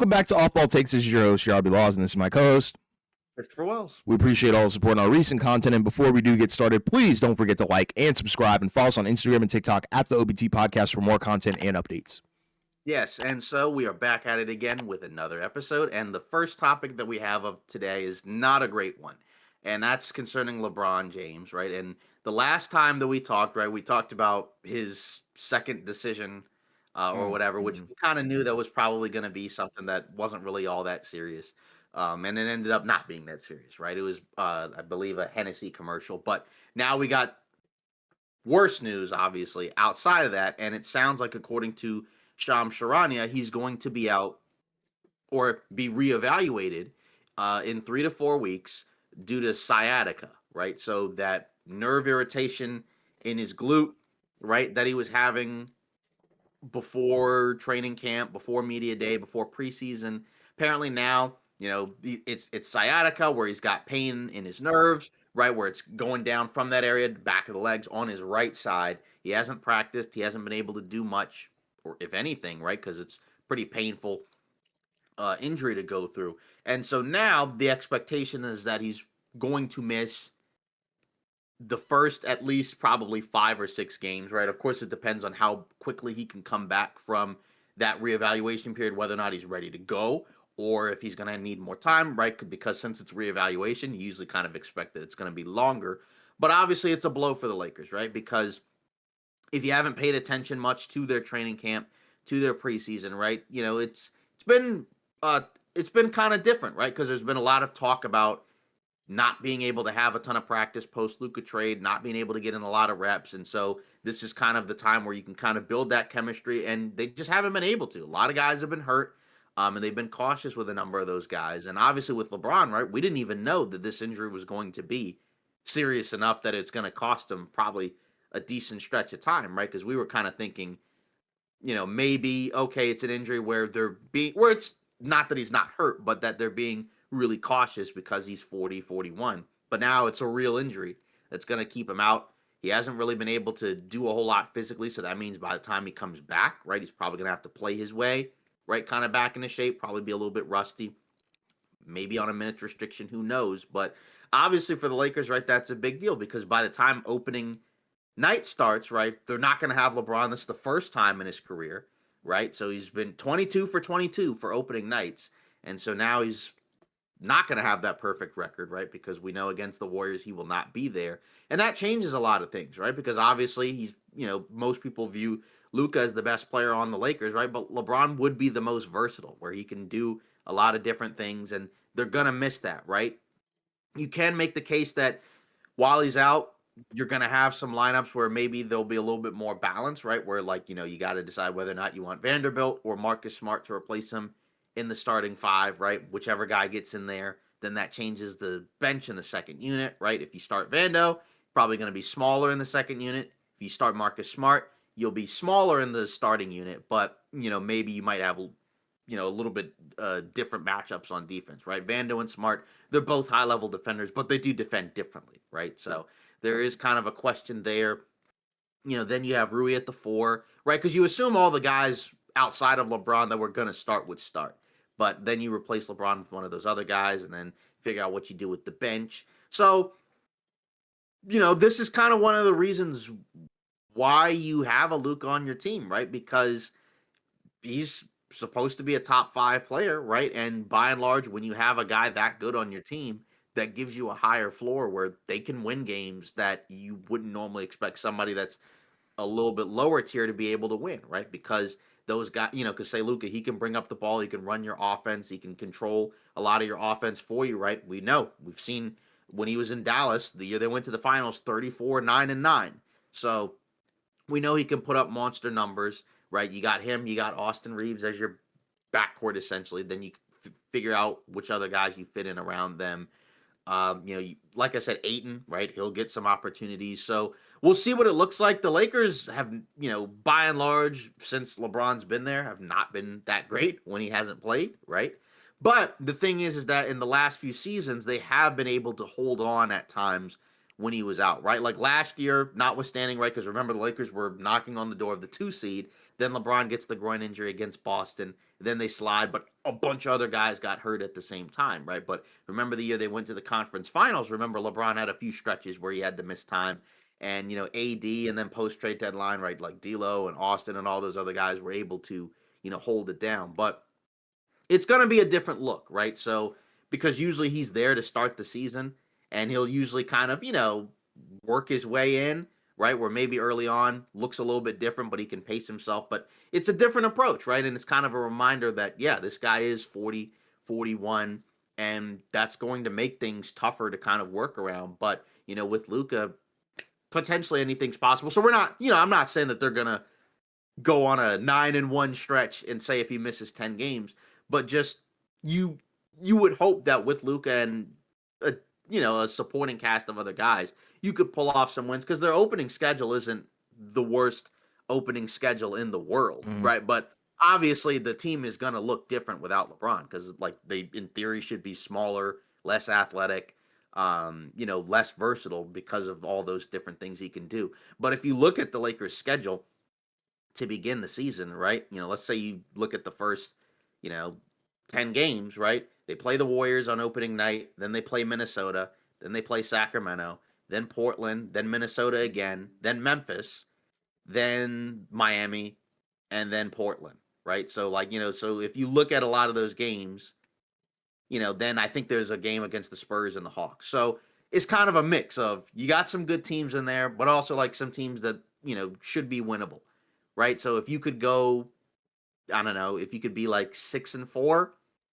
Welcome back to Off Ball Takes. This is your host, Yarby and this is my co-host, Christopher Wells. We appreciate all the support on our recent content, and before we do get started, please don't forget to like and subscribe and follow us on Instagram and TikTok at the OBT Podcast for more content and updates. Yes, and so we are back at it again with another episode, and the first topic that we have of today is not a great one, and that's concerning LeBron James, right? And the last time that we talked, right, we talked about his second decision or whatever, which we kind of knew that was probably going to be something that wasn't really all that serious. And it ended up not being that serious, right? It was, I believe, a Hennessy commercial. But now we got worse news, obviously, outside of that. And it sounds like, according to Shams Charania, he's going to be out or be reevaluated in 3 to 4 weeks due to sciatica, right? So that nerve irritation in his glute, right, that he was having before training camp, before media day, before preseason. Apparently now, it's sciatica, where he's got pain in his nerves, right, where it's going down from that area to back of the legs on his right side. He hasn't practiced. He hasn't been able to do much, or if anything, right, because it's pretty painful injury to go through. And so now the expectation is that he's going to miss the first at least probably 5 or 6 games, right? Of course, it depends on how quickly he can come back from that reevaluation period, whether or not he's ready to go, or if he's going to need more time, right? Because since it's reevaluation, you usually kind of expect that it's going to be longer. But obviously, it's a blow for the Lakers, right? Because if you haven't paid attention much to their training camp, to their preseason, right? It's been kind of different, right? Because there's been a lot of talk about not being able to have a ton of practice post Luka trade, not being able to get in a lot of reps. And so this is kind of the time where you can kind of build that chemistry, and they just haven't been able to. A lot of guys have been hurt, and they've been cautious with a number of those guys. And obviously with LeBron, right, we didn't even know that this injury was going to be serious enough that it's going to cost him probably a decent stretch of time, right? Because we were kind of thinking, maybe, okay, it's an injury where it's not that he's not hurt, but that they're being really cautious because he's 40, 41. But now it's a real injury that's going to keep him out. He hasn't really been able to do a whole lot physically, so that means by the time he comes back, right, he's probably going to have to play his way, right, kind of back into shape, probably be a little bit rusty, maybe on a minutes restriction, who knows. But obviously for the Lakers, right, that's a big deal because by the time opening night starts, right, they're not going to have LeBron. This is the first time in his career, right? So he's been 22 for 22 for opening nights, and so now he's not going to have that perfect record, right? Because we know against the Warriors, he will not be there. And that changes a lot of things, right? Because obviously he's, most people view Luka as the best player on the Lakers, right? But LeBron would be the most versatile, where he can do a lot of different things, and they're going to miss that, right? You can make the case that while he's out, you're going to have some lineups where maybe there'll be a little bit more balance, right? Where, like, you got to decide whether or not you want Vanderbilt or Marcus Smart to replace him in the starting 5, right? Whichever guy gets in there, then that changes the bench in the second unit, right? If you start Vando, probably going to be smaller in the second unit. If you start Marcus Smart, you'll be smaller in the starting unit, but, maybe you might have, a little bit different matchups on defense, right? Vando and Smart, they're both high-level defenders, but they do defend differently, right? So there is kind of a question there. Then you have Rui at the 4, right? Because you assume all the guys outside of LeBron that we're going to start would start. But then you replace LeBron with one of those other guys and then figure out what you do with the bench. So, this is kind of one of the reasons why you have a Luka on your team, right? Because he's supposed to be a top 5 player, right? And by and large, when you have a guy that good on your team, that gives you a higher floor where they can win games that you wouldn't normally expect somebody that's a little bit lower tier to be able to win, right? Because those guys, because say Luka, he can bring up the ball, he can run your offense, he can control a lot of your offense for you, right? We've seen when he was in Dallas, the year they went to the finals, 34, 9-9. So we know he can put up monster numbers, right? You got him, you got Austin Reeves as your backcourt essentially. Then you figure out which other guys you fit in around them. Like I said, Ayton, right? He'll get some opportunities. So we'll see what it looks like. The Lakers have, by and large, since LeBron's been there, have not been that great when he hasn't played, right? But the thing is that in the last few seasons, they have been able to hold on at times when he was out, right? Like last year, notwithstanding, right? Because remember, the Lakers were knocking on the door of the 2 seed. Then LeBron gets the groin injury against Boston. Then they slide, but a bunch of other guys got hurt at the same time, right? But remember the year they went to the conference finals. Remember, LeBron had a few stretches where he had to miss time. And, AD and then post trade deadline, right? Like D'Lo and Austin and all those other guys were able to, hold it down. But it's going to be a different look, right? So, because usually he's there to start the season and he'll usually kind of, work his way in, right? Where maybe early on looks a little bit different, but he can pace himself. But it's a different approach, right? And it's kind of a reminder that, yeah, this guy is 40, 41, and that's going to make things tougher to kind of work around. But, with Luka, potentially anything's possible. So we're not, I'm not saying that they're going to go on a 9-1 stretch and say if he misses 10 games, but just you would hope that with Luka and a supporting cast of other guys, you could pull off some wins because their opening schedule isn't the worst opening schedule in the world, right? But obviously the team is going to look different without LeBron because like they in theory should be smaller, less athletic, less versatile because of all those different things he can do. But if you look at the Lakers schedule to begin the season, right? Let's say you look at the first, 10 games, right? They play the Warriors on opening night, then they play Minnesota, then they play Sacramento, then Portland, then Minnesota again, then Memphis, then Miami, and then Portland, right? So so if you look at a lot of those games, then I think there's a game against the Spurs and the Hawks. So it's kind of a mix of you got some good teams in there, but also like some teams that, should be winnable, right? So if you could go, I don't know, if you could be like 6-4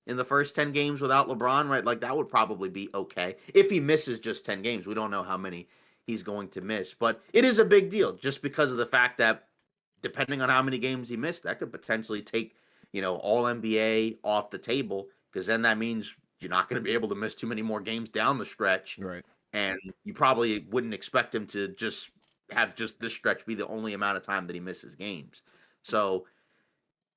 in the first 10 games without LeBron, right? Like that would probably be okay. If he misses just 10 games, we don't know how many he's going to miss, but it is a big deal just because of the fact that depending on how many games he missed, that could potentially take, all NBA off the table because then that means you're not going to be able to miss too many more games down the stretch. Right. And you probably wouldn't expect him to just have just this stretch be the only amount of time that he misses games. So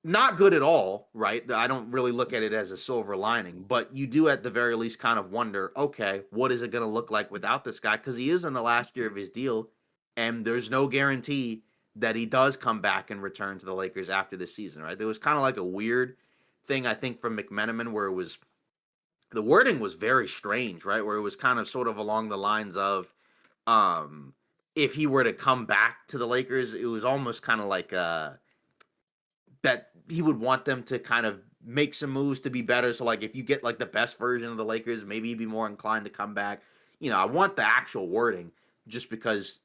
not good at all, right? I don't really look at it as a silver lining, but you do at the very least kind of wonder, okay, what is it going to look like without this guy? Because he is in the last year of his deal, and there's no guarantee that he does come back and return to the Lakers after this season, right? There was kind of like a weird thing, I think, from McMenamin where the wording was very strange, right? Where it was kind of sort of along the lines of, if he were to come back to the Lakers, it was almost kind of like that he would want them to kind of make some moves to be better. So like if you get like the best version of the Lakers, maybe he'd be more inclined to come back. I want the actual wording just because,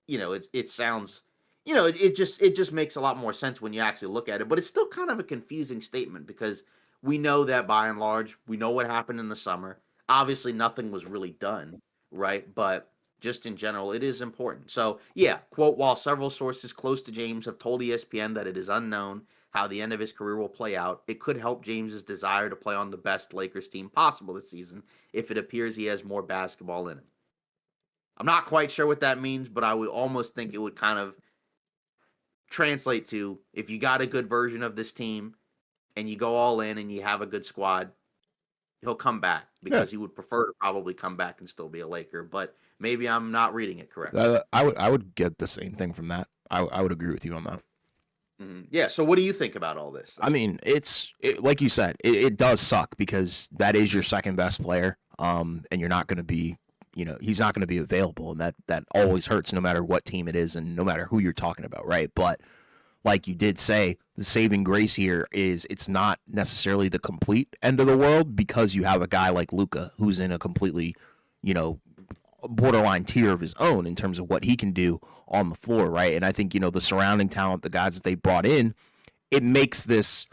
it sounds, it just makes a lot more sense when you actually look at it. But it's still kind of a confusing statement because we know that by and large, we know what happened in the summer. Obviously nothing was really done, right? But just in general, it is important. So yeah, quote, while several sources close to James have told ESPN that it is unknown how the end of his career will play out, it could help James's desire to play on the best Lakers team possible this season if it appears he has more basketball in him. I'm not quite sure what that means, but I would almost think it would kind of translate to if you got a good version of this team and you go all in and you have a good squad, he'll come back because he would prefer to probably come back and still be a Laker. But maybe I'm not reading it correctly. I would get the same thing from that. I would agree with you on that. Yeah. So what do you think about all this? I mean, like you said, it does suck because that is your second best player. And you're not going to be, he's not going to be available. And that always hurts no matter what team it is and no matter who you're talking about. Right. But like you did say, the saving grace here is it's not necessarily the complete end of the world because you have a guy like Luka who's in a completely, borderline tier of his own in terms of what he can do on the floor, right? And I think, the surrounding talent, the guys that they brought in, it makes this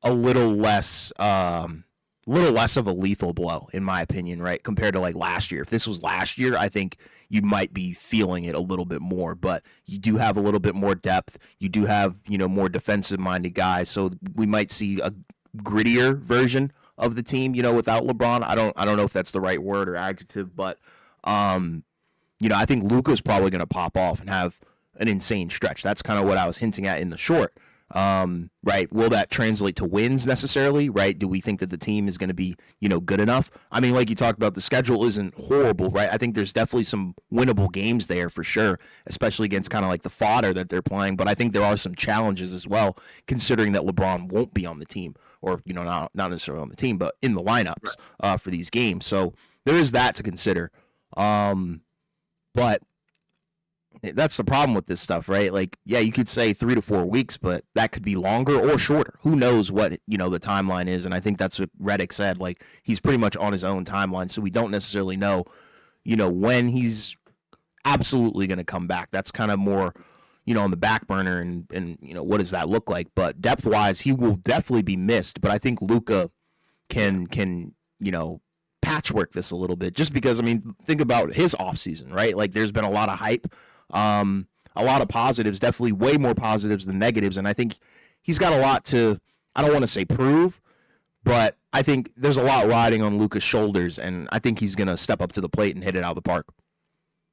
a little less of a lethal blow, in my opinion, right? Compared to like last year. If this was last year, I think you might be feeling it a little bit more, but you do have a little bit more depth. You do have, more defensive minded guys. So we might see a grittier version of the team, without LeBron. I don't know if that's the right word or adjective, but I think Luka's probably going to pop off and have an insane stretch. That's kind of what I was hinting at in the short. Right? Will that translate to wins necessarily? Right? Do we think that the team is going to be, good enough? I mean, like you talked about, the schedule isn't horrible, right? I think there's definitely some winnable games there for sure, especially against kind of like the fodder that they're playing. But I think there are some challenges as well, considering that LeBron won't be on the team, or not necessarily on the team, but in the lineups for these games. So there is that to consider. But that's the problem with this stuff, right? Like, yeah, you could say 3 to 4 weeks, but that could be longer or shorter. Who knows what, the timeline is? And I think that's what Reddick said. Like, he's pretty much on his own timeline. So we don't necessarily know, when he's absolutely going to come back. That's kind of more, on the back burner, and what does that look like? But depth wise, he will definitely be missed. But I think Luka can, patchwork this a little bit, just because, I mean, think about his offseason, right? Like, there's been a lot of hype, a lot of positives, definitely way more positives than negatives. And I think he's got a lot to, I don't want to say prove, but I think there's a lot riding on Luka's shoulders, and I think he's going to step up to the plate and hit it out of the park.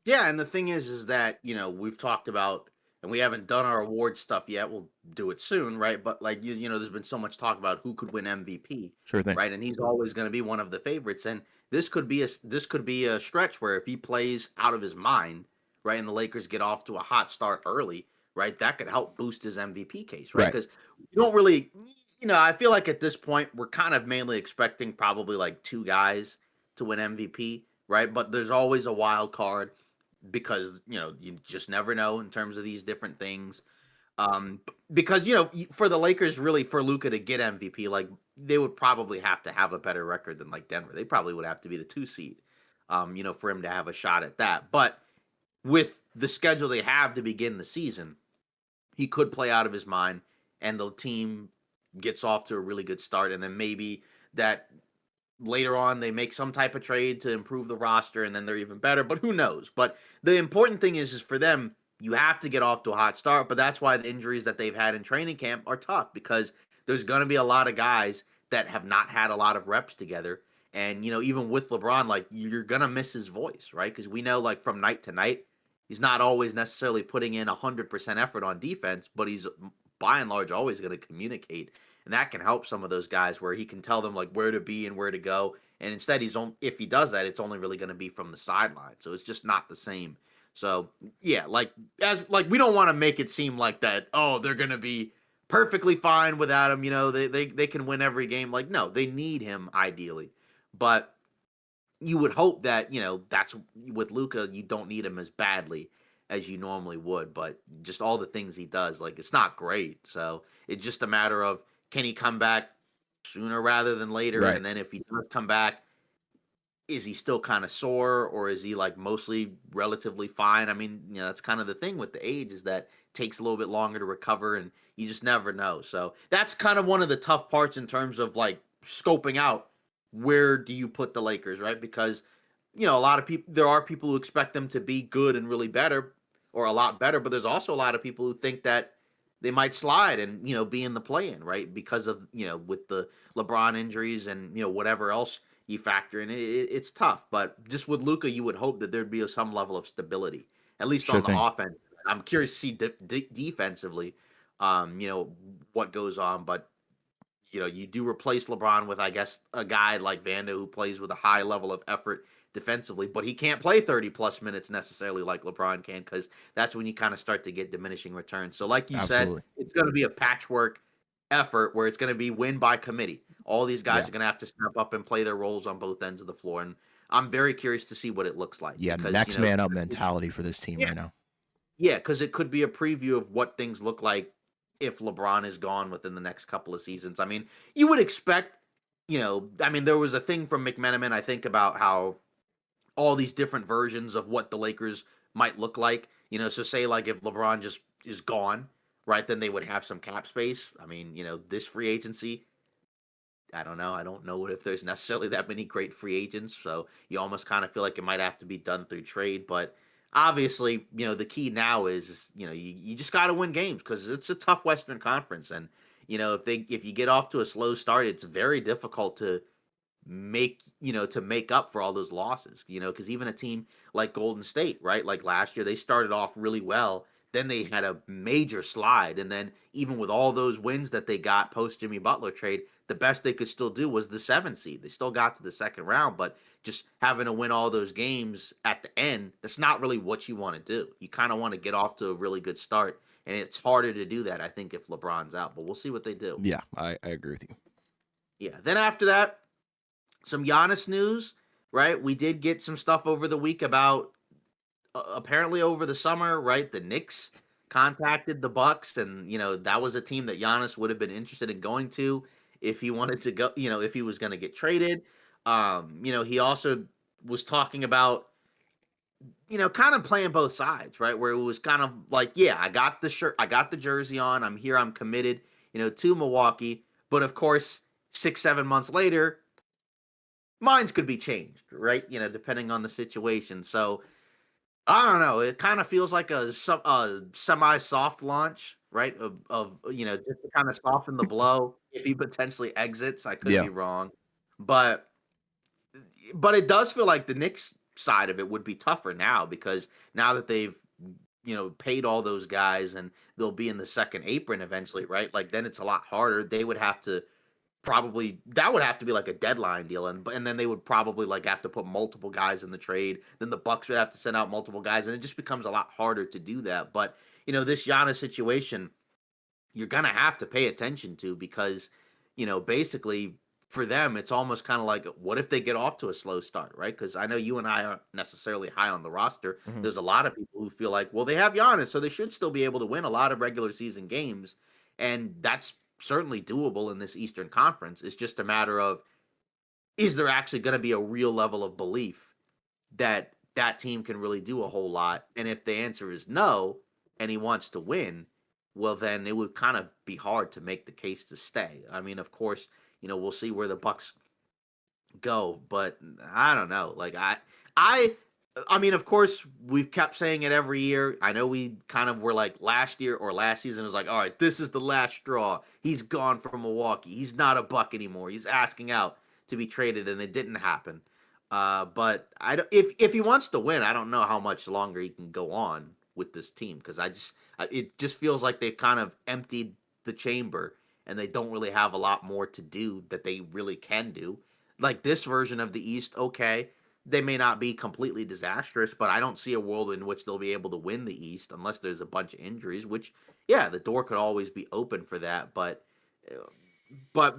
Yeah, and the thing is that, we've talked about, and we haven't done our award stuff yet. We'll do it soon, right? But like there's been so much talk about who could win MVP, Sure thing. right? And he's always going to be one of the favorites. And this could be a stretch where if he plays out of his mind, right, and the Lakers get off to a hot start early, right, that could help boost his MVP case, right? Right. Because you don't really, I feel like at this point we're kind of mainly expecting probably like two guys to win MVP, right? But there's always a wild card because you just never know in terms of these different things. Because for the Lakers, really, for Luka to get MVP, like they would probably have to have a better record than like Denver. They probably would have to be the 2 seed, for him to have a shot at that. But with the schedule they have to begin the season, he could play out of his mind, and the team gets off to a really good start, and then maybe that later on they make some type of trade to improve the roster, and then they're even better, but who knows? But the important thing is for them, you have to get off to a hot start. But that's why the injuries that they've had in training camp are tough, because there's going to be a lot of guys that have not had a lot of reps together. And even with LeBron, like, you're going to miss his voice, right? Because we know, like, from night to night, he's not always necessarily putting in 100% effort on defense, but he's by and large always going to communicate. And that can help some of those guys, where he can tell them like where to be and where to go. And instead, if he does that, it's only really going to be from the sideline. So it's just not the same. So yeah, like we don't want to make it seem like that. Oh, they're going to be perfectly fine without him. They can win every game. Like, no, they need him ideally, but you would hope that that's with Luka. You don't need him as badly as you normally would, but just all the things he does, like, it's not great. So it's just a matter of, can he come back sooner rather than later? Right. And then if he does come back, is he still kind of sore, or is he like mostly relatively fine? I mean, that's kind of the thing with the age, is that it takes a little bit longer to recover, and you just never know. So that's kind of one of the tough parts in terms of like scoping out where do you put the Lakers, right? Because a lot of people, there are people who expect them to be good and really better, or a lot better, but there's also a lot of people who think that they might slide and be in the play-in, right? Because of with the LeBron injuries and whatever else you factor in, it's tough. But just with Luka, you would hope that there'd be some level of stability, at least Sure on the thing. offense. I'm curious to see defensively, what goes on. But you do replace LeBron with, I guess, a guy like Vando, who plays with a high level of effort defensively, but he can't play 30 plus minutes necessarily like LeBron can, because that's when you kind of start to get diminishing returns. So like you said, Absolutely. it's going to be a patchwork effort where it's going to be win by committee. All these guys Yeah. are going to have to step up and play their roles on both ends of the floor. And I'm very curious to see what it looks like, Yeah. because, Next man up mentality for this team yeah, right now. yeah, because it could be a preview of what things look like if LeBron is gone within the next couple of seasons. I mean, you would expect, I mean, there was a thing from McMenamin, I think, about how all these different versions of what the Lakers might look like. So say like if LeBron just is gone, right, then they would have some cap space. I mean, this free agency, I don't know. I don't know if there's necessarily that many great free agents. So you almost kind of feel like it might have to be done through trade. But obviously, the key now is, you just got to win games, because it's a tough Western Conference. And, if you get off to a slow start, it's very difficult to make up for all those losses, because even a team like Golden State, right? Like last year, they started off really well. then they had a major slide. And then even with all those wins that they got post Jimmy Butler trade, the best they could still do was the 7 seed. They still got to the second round, but just having to win all those games at the end, that's not really what you want to do. You kind of want to get off to a really good start. And it's harder to do that, I think, if LeBron's out. But we'll see what they do. Yeah, I agree with you. Yeah. Then after that, some Giannis news, right? We did get some stuff over the week about apparently over the summer, right? The Knicks contacted the Bucks, and that was a team that Giannis would have been interested in going to if he wanted to go. If he was going to get traded. He also was talking about kind of playing both sides, right? Where it was kind of like, yeah, I got the shirt, I got the jersey on, I'm here, I'm committed, to Milwaukee. But of course, 6-7 months later, minds could be changed, right? Depending on the situation. So I don't know. It kind of feels like a semi-soft launch, right? Of just to kind of soften the blow if he potentially exits. I could Yeah. be wrong, but it does feel like the Knicks side of it would be tougher now, because now that they've paid all those guys and they'll be in the second apron eventually, right? Like then it's a lot harder. They would have to that would have to be like a deadline deal, and then they would probably like have to put multiple guys in the trade. Then the Bucks would have to send out multiple guys, and it just becomes a lot harder to do that. But this Giannis situation, you're gonna have to pay attention to, because basically for them it's almost kind of like, what if they get off to a slow start, right? Because I know you and I aren't necessarily high on the roster. Mhm. There's a lot of people who feel like, well, they have Giannis, so they should still be able to win a lot of regular season games, and that's certainly doable in this Eastern Conference. It's just a matter of, is there actually going to be a real level of belief that that team can really do a whole lot? And if the answer is no, and he wants to win, well, then it would kind of be hard to make the case to stay. I mean, of course, we'll see where the Bucks go, but I don't know. Like I mean, of course, we've kept saying it every year. I know we kind of were like last year or last season was like, all right, this is the last straw. He's gone from Milwaukee. He's not a Buck anymore. He's asking out to be traded, and it didn't happen. But if he wants to win, I don't know how much longer he can go on with this team, because it just feels like they've kind of emptied the chamber, and they don't really have a lot more to do that they really can do. Like this version of the East, okay, they may not be completely disastrous, but I don't see a world in which they'll be able to win the East unless there's a bunch of injuries, which, yeah, the door could always be open for that. But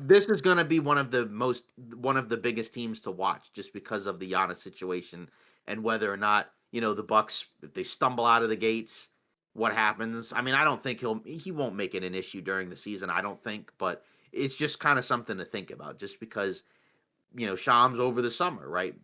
this is going to be one of the biggest teams to watch, just because of the Giannis situation, and whether or not, the Bucks, if they stumble out of the gates, what happens. I mean, I don't think he won't make it an issue during the season, I don't think, but it's just kind of something to think about, just because, Shams over the summer, right,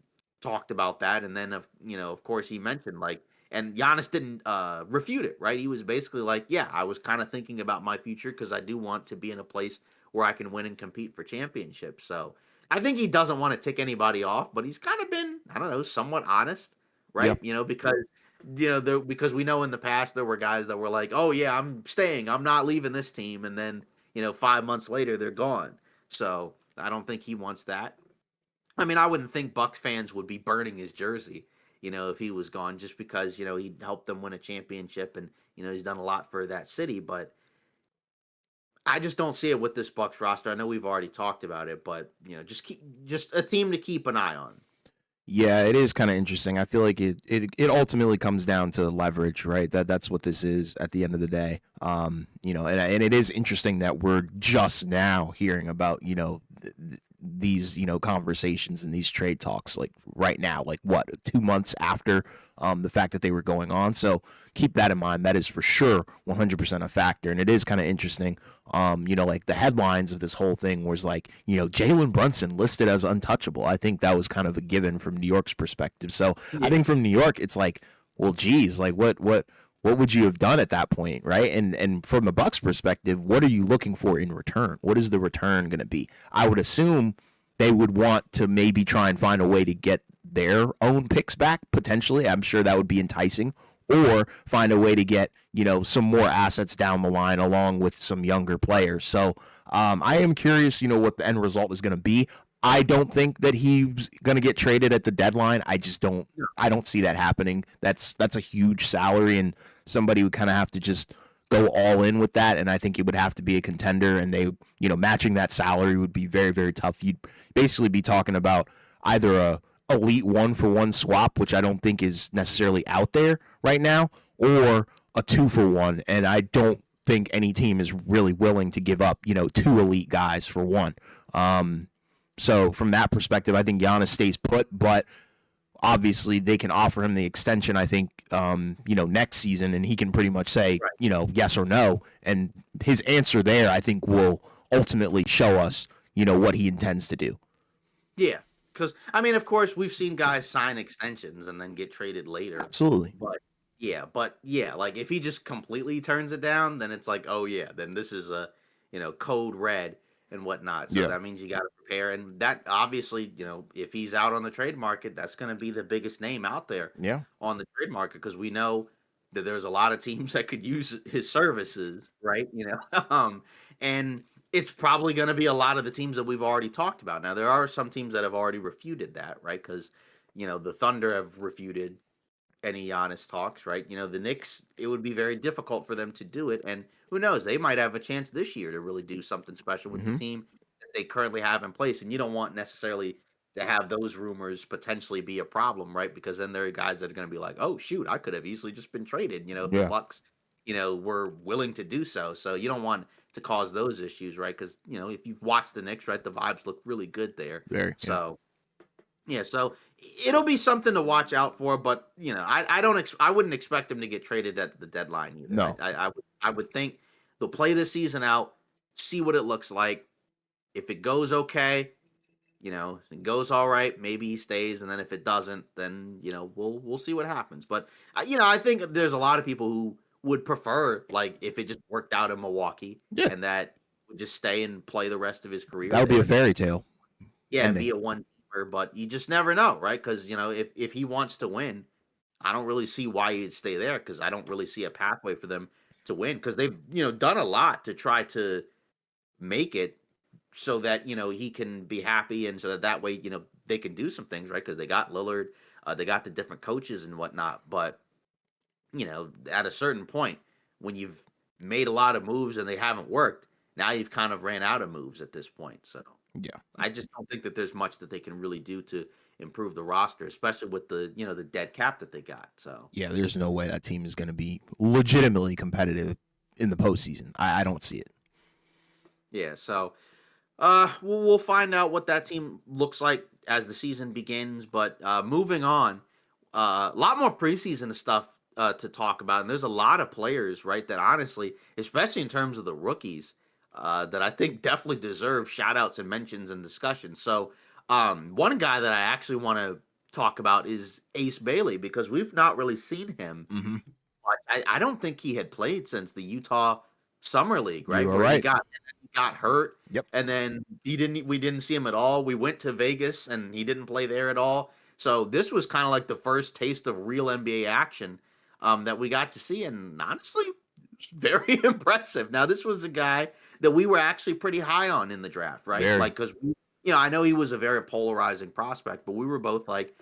talked about that, and then of course he mentioned, like, and Giannis didn't refute it, right? He was basically like, yeah, I was kind of thinking about my future, because I do want to be in a place where I can win and compete for championships. So I think he doesn't want to tick anybody off, but he's kind of been, I don't know, somewhat honest, right? Yeah. Because because we know in the past there were guys that were like, oh yeah, I'm staying, I'm not leaving this team, and then 5 months later they're gone. So I don't think he wants that. I mean, I wouldn't think Bucks fans would be burning his jersey, if he was gone, just because, he helped them win a championship, and, he's done a lot for that city. But I just don't see it with this Bucks roster. I know we've already talked about it, but, just a team to keep an eye on. Yeah, it is kind of interesting. I feel like it ultimately comes down to leverage, right? That's what this is at the end of the day. And it is interesting that we're just now hearing about, these conversations and these trade talks, like right now, like what, 2 months after the fact that they were going on. So keep that in mind. That is for sure 100% a factor, and it is kind of interesting. Like the headlines of this whole thing was like, Jalen Brunson listed as untouchable. I think that was kind of a given from New York's perspective. So I think from New York, it's like, well, geez, like what would you have done at that point, right? And from the Bucks perspective, what are you looking for in return? What is the return going to be? I would assume they would want to maybe try and find a way to get their own picks back, potentially. I'm sure that would be enticing. Or find a way to get, some more assets down the line along with some younger players. So I am curious, what the end result is going to be. I don't think that he's going to get traded at the deadline. No. I don't see that happening. That's a huge salary, and somebody would kind of have to just go all in with that. And I think it would have to be a contender, and they, matching that salary would be very, very tough. You'd basically be talking about either a elite 1-for-1 swap, which I don't think is necessarily out there right now, or a 2-for-1. And I don't think any team is really willing to give up, 2 elite guys for one. So from that perspective, I think Giannis stays put, but obviously they can offer him the extension, I think, next season, and he can pretty much say, Right. yes or no. And his answer there, I think, will ultimately show us, what he intends to do. Yeah, because I mean, of course, we've seen guys sign extensions and then get traded later. Absolutely. But yeah, like if he just completely turns it down, then it's like, oh yeah, then this is a code red and whatnot. So Yeah. that means you got to prepare, and that obviously, if he's out on the trade market, that's going to be the biggest name out there Yeah. on the trade market because we know that there's a lot of teams that could use his services, right? And it's probably going to be a lot of the teams that we've already talked about. Now, there are some teams that have already refuted that, right? Because the Thunder have refuted any Giannis talks, right? The Knicks, it would be very difficult for them to do it, and who knows? They might have a chance this year to really do something special with the Mm-hmm. team that they currently have in place, and you don't want necessarily to have those rumors potentially be a problem, right? Because then there are guys that are going to be like, "Oh shoot, I could have easily just been traded," if the Yeah. Bucks, were willing to do so. So you don't want to cause those issues, right? Because if you've watched the Knicks, right, the vibes look really good there. Very. Yeah. So yeah, so it'll be something to watch out for, but I don't I wouldn't expect him to get traded at the deadline either. No. I would think they'll play the season out, see what it looks like. If it goes okay, if it goes all right, maybe he stays, and then if it doesn't, then we'll see what happens. But I think there's a lot of people who would prefer like if it just worked out in Milwaukee Yeah. and that would just stay and play the rest of his career That would be a there. fairy tale Yeah, and be ending. a one-teamer, but you just never know, right? Because if he wants to win, I don't really see why he'd stay there because I don't really see a pathway for them to win because they've done a lot to try to make it so that he can be happy and so that way they can do some things, right? Because they got Lillard, they got the different coaches and whatnot, but at a certain point when you've made a lot of moves and they haven't worked, now you've kind of ran out of moves at this point, so. Yeah. I just don't think that there's much that they can really do to improve the roster, especially with the dead cap that they got. So Yeah. There's no way that team is going to be legitimately competitive in the postseason. I don't see it. yeah, so we'll find out what that team looks like as the season begins. But moving on, a lot more preseason stuff to talk about, and there's a lot of players, right? That honestly, especially in terms of the rookies, that I think definitely deserve shout outs and mentions and discussion. So, one guy that I actually want to talk about is Ace Bailey because we've not really seen him. Mm-hmm. I don't think he had played since the Utah Summer League, You right? are Where he right. got hurt, Yep. and then we didn't see him at all. We went to Vegas and he didn't play there at all. So this was kind of like the first taste of real NBA action that we got to see, and honestly, very impressive. Now this was a guy that we were actually pretty high on in the draft, right? Very. Like because I know he was a very polarizing prospect, but we were both like,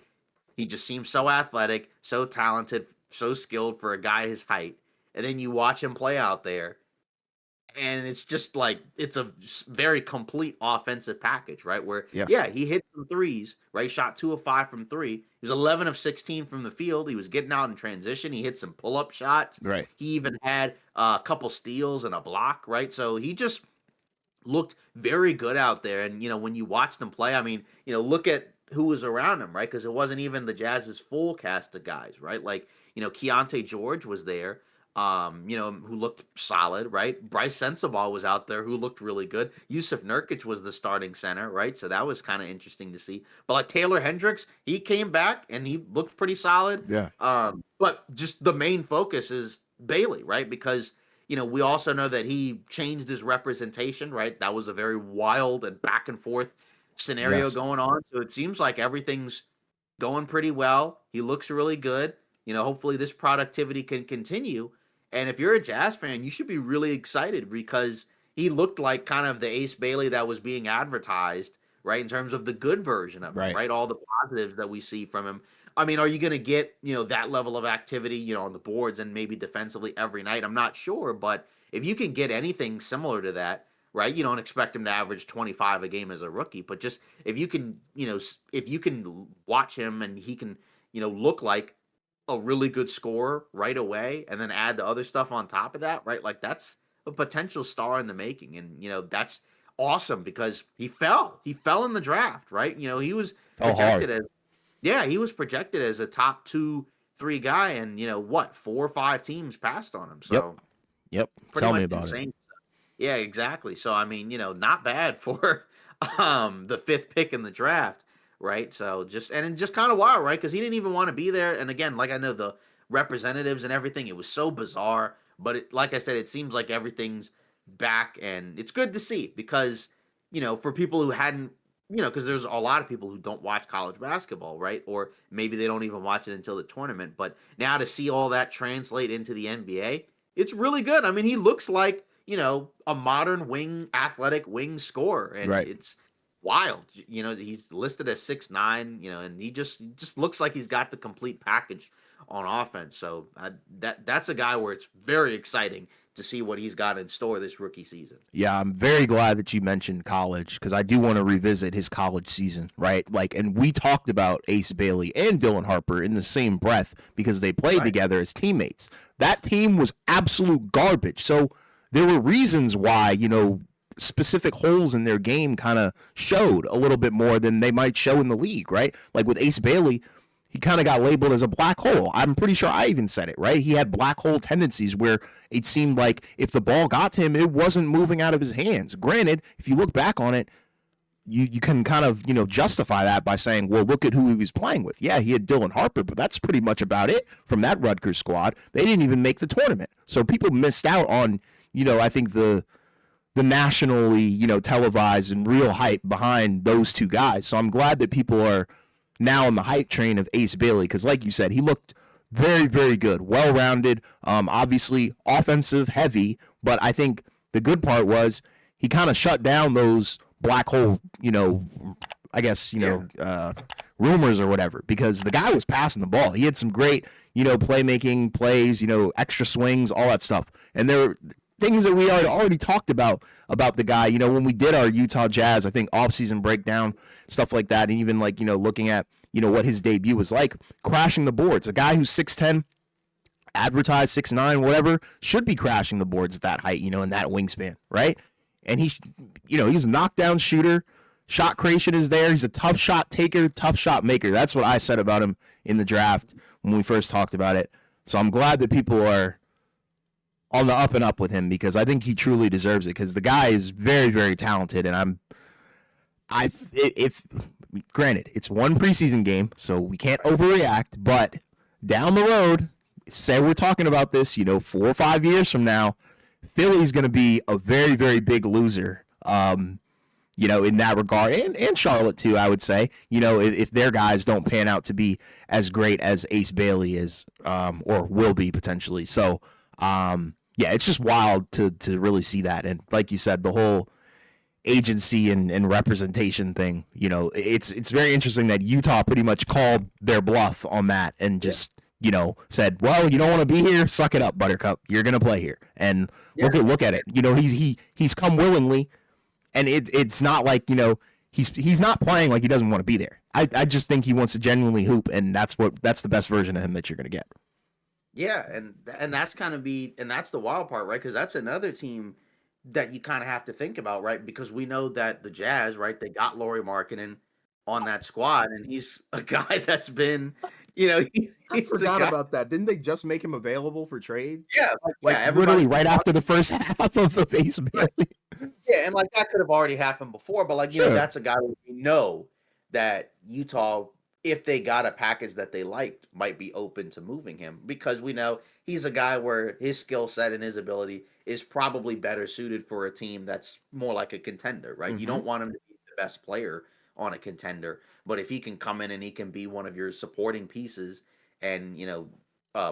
he just seems so athletic, so talented, so skilled for a guy his height. And then you watch him play out there, and it's just like it's a very complete offensive package, right? Where Yes. yeah, he hit some threes, right? Shot 2 of 5 from 3. He was 11 of 16 from the field. He was getting out in transition. He hit some pull-up shots. Right. He even had a couple steals and a block, right? So he just looked very good out there. And when you watched him play, I mean, look at who was around him, right? Because it wasn't even the Jazz's full cast of guys, right? Like, Keontae George was there, who looked solid, right? Bryce Sensabaugh was out there who looked really good. Yusuf Nurkic was the starting center, right? So that was kind of interesting to see. But like Taylor Hendricks, he came back and he looked pretty solid. Yeah. But just the main focus is Bailey, right? Because we also know that he changed his representation, right? That was a very wild and back and forth scenario Yes. going on. So it seems like everything's going pretty well. He looks really good. Hopefully this productivity can continue. And if you're a Jazz fan, you should be really excited because he looked like kind of the Ace Bailey that was being advertised, right? In terms of the good version of him, Right. right? All the positives that we see from him. I mean, are you going to get, that level of activity, on the boards and maybe defensively every night? I'm not sure, but if you can get anything similar to that, right? You don't expect him to average 25 a game as a rookie, but just if you can, if you can watch him and he can, look like a really good scorer right away and then add the other stuff on top of that, right? Like that's a potential star in the making. And, that's awesome because he fell. He fell in the draft, right? He was Fell hard. projected as yeah, he was projected as a top 2, 3 guy and what, 4 or 5 teams passed on him. Yep. So Yep. pretty Tell me much about it. insane. Yeah, exactly. So I mean, not bad for the 5th pick in the draft, right? So just kind of wild, right? Because he didn't even want to be there. And again, like I know the representatives and everything, it was so bizarre. But like I said, it seems like everything's back, and it's good to see because for people who hadn't, because there's a lot of people who don't watch college basketball, right? Or maybe they don't even watch it until the tournament. But now to see all that translate into the NBA, it's really good. I mean, he looks like, a modern athletic wing scorer, and Right. it's wild. He's listed as 6'9", and he just looks like he's got the complete package on offense. So that's a guy where it's very exciting to see what he's got in store this rookie season. Yeah, I'm very glad that you mentioned college because I do want to revisit his college season, right? Like, and we talked about Ace Bailey and Dylan Harper in the same breath because they played Right. together as teammates. That team was absolute garbage. So there were reasons why, specific holes in their game kind of showed a little bit more than they might show in the league, right? Like with Ace Bailey, he kind of got labeled as a black hole. I'm pretty sure I even said it, right? He had black hole tendencies where it seemed like if the ball got to him, it wasn't moving out of his hands. Granted, if you look back on it, you can kind of, justify that by saying, well, look at who he was playing with. Yeah, he had Dylan Harper, but that's pretty much about it from that Rutgers squad. They didn't even make the tournament. So people missed out on, I think the nationally, televised and real hype behind those two guys. So I'm glad that people are now on the hype train of Ace Bailey because, like you said, he looked very, very good, well-rounded, obviously offensive heavy, but I think the good part was he kind of shut down those black hole, I guess, rumors or whatever because the guy was passing the ball. He had some great, playmaking plays, extra swings, all that stuff. And there were things that we already talked about the guy, when we did our Utah Jazz, I think offseason breakdown, stuff like that, and even like, looking at, what his debut was like, crashing the boards. A guy who's 6'10", advertised 6'9", whatever, should be crashing the boards at that height, in that wingspan, right? And he's a knockdown shooter. Shot creation is there. He's a tough shot taker, tough shot maker. That's what I said about him in the draft when we first talked about it. So I'm glad that people are on the up and up with him because I think he truly deserves it because the guy is very, very talented. And if granted, it's one preseason game, so we can't overreact, but down the road, say we're talking about this, 4 or 5 years from now, Philly's going to be a very, very big loser, in that regard. And Charlotte, too, I would say, if their guys don't pan out to be as great as Ace Bailey is or will be potentially. So, yeah, it's just wild to really see that. And like you said, the whole agency and representation thing, it's very interesting that Utah pretty much called their bluff on that and just, said, well, you don't want to be here, suck it up, Buttercup. You're going to play here. And look at it. He's come willingly, and it's not like, he's not playing like he doesn't want to be there. I just think he wants to genuinely hoop, and that's the best version of him that you're going to get. Yeah, and that's that's the wild part, right? Because that's another team that you kind of have to think about, right? Because we know that the Jazz, right, they got Lauri Markkanen on that squad, and he's a guy that's been, I he's a forgot guy, about that. Didn't they just make him available for trade? yeah, Like everybody, literally right after the first half of the Ace right, Bailey. yeah, and like that could have already happened before, but like Sure. that's a guy we know that Utah, if they got a package that they liked, might be open to moving him because we know he's a guy where his skill set and his ability is probably better suited for a team that's more like a contender, right? You Mm-hmm. don't want him to be the best player on a contender, but if he can come in and he can be one of your supporting pieces and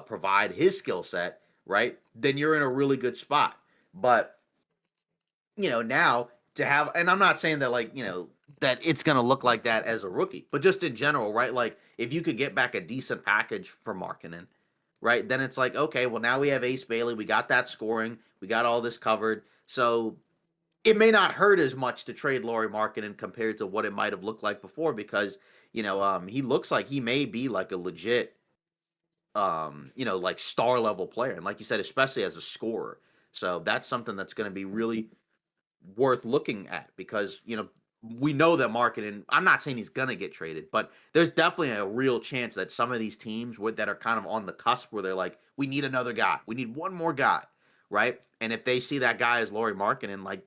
provide his skill set, right? Then you're in a really good spot. But now to have, and I'm not saying that like, that it's going to look like that as a rookie. But just in general, right? Like if you could get back a decent package for Markkanen, right? Then it's like, okay, well now we have Ace Bailey, we got that scoring, we got all this covered. So it may not hurt as much to trade Lauri Markkanen compared to what it might have looked like before because, he looks like he may be like a legit like star level player. And like you said, especially as a scorer. So that's something that's going to be really worth looking at because, we know that Markkanen, I'm not saying he's going to get traded, but there's definitely a real chance that some of these teams that are kind of on the cusp where they're like, we need another guy. We need one more guy, right? And if they see that guy as Lauri Markkanen, like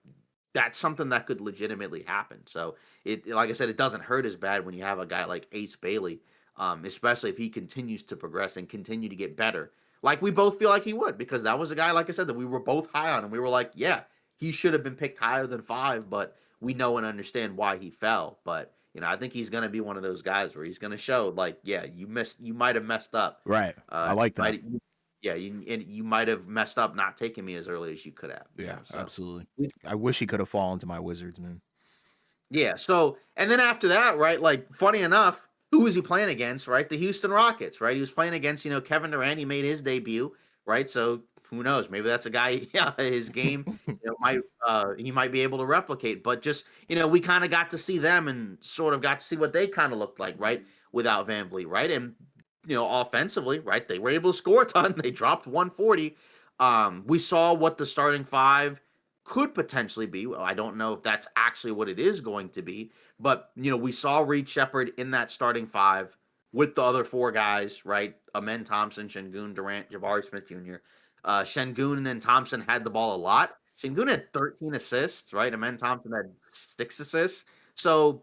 that's something that could legitimately happen. So like I said, it doesn't hurt as bad when you have a guy like Ace Bailey, especially if he continues to progress and continue to get better. Like we both feel like he would, because that was a guy, like I said, that we were both high on, and we were like, yeah, he should have been picked higher than 5, but we know and understand why he fell. But I think he's going to be one of those guys where he's going to show, like, yeah, you might have messed up. Right. I like that. You might have messed up not taking me as early as you could have. Yeah, so, absolutely. I wish he could have fallen to my Wizards, man. Yeah. So, and then after that, right? Like, funny enough, who was he playing against? Right, the Houston Rockets. Right, he was playing against Kevin Durant. He made his debut. Right, so who knows? Maybe that's a guy. Yeah, his game he might be able to replicate. But just we kind of got to see them and sort of got to see what they kind of looked like, right, without VanVleet, right, and offensively, right, they were able to score a ton. They dropped 140. We saw what the starting 5 could potentially be. Well, I don't know if that's actually what it is going to be, but we saw Reed Shepherd in that starting 5 with the other 4 guys, right? Amen Thompson, Şengün, Durant, Jabari Smith Jr. Şengün and Thompson had the ball a lot. Şengün had 13 assists, right? Amen Thompson had 6 assists. So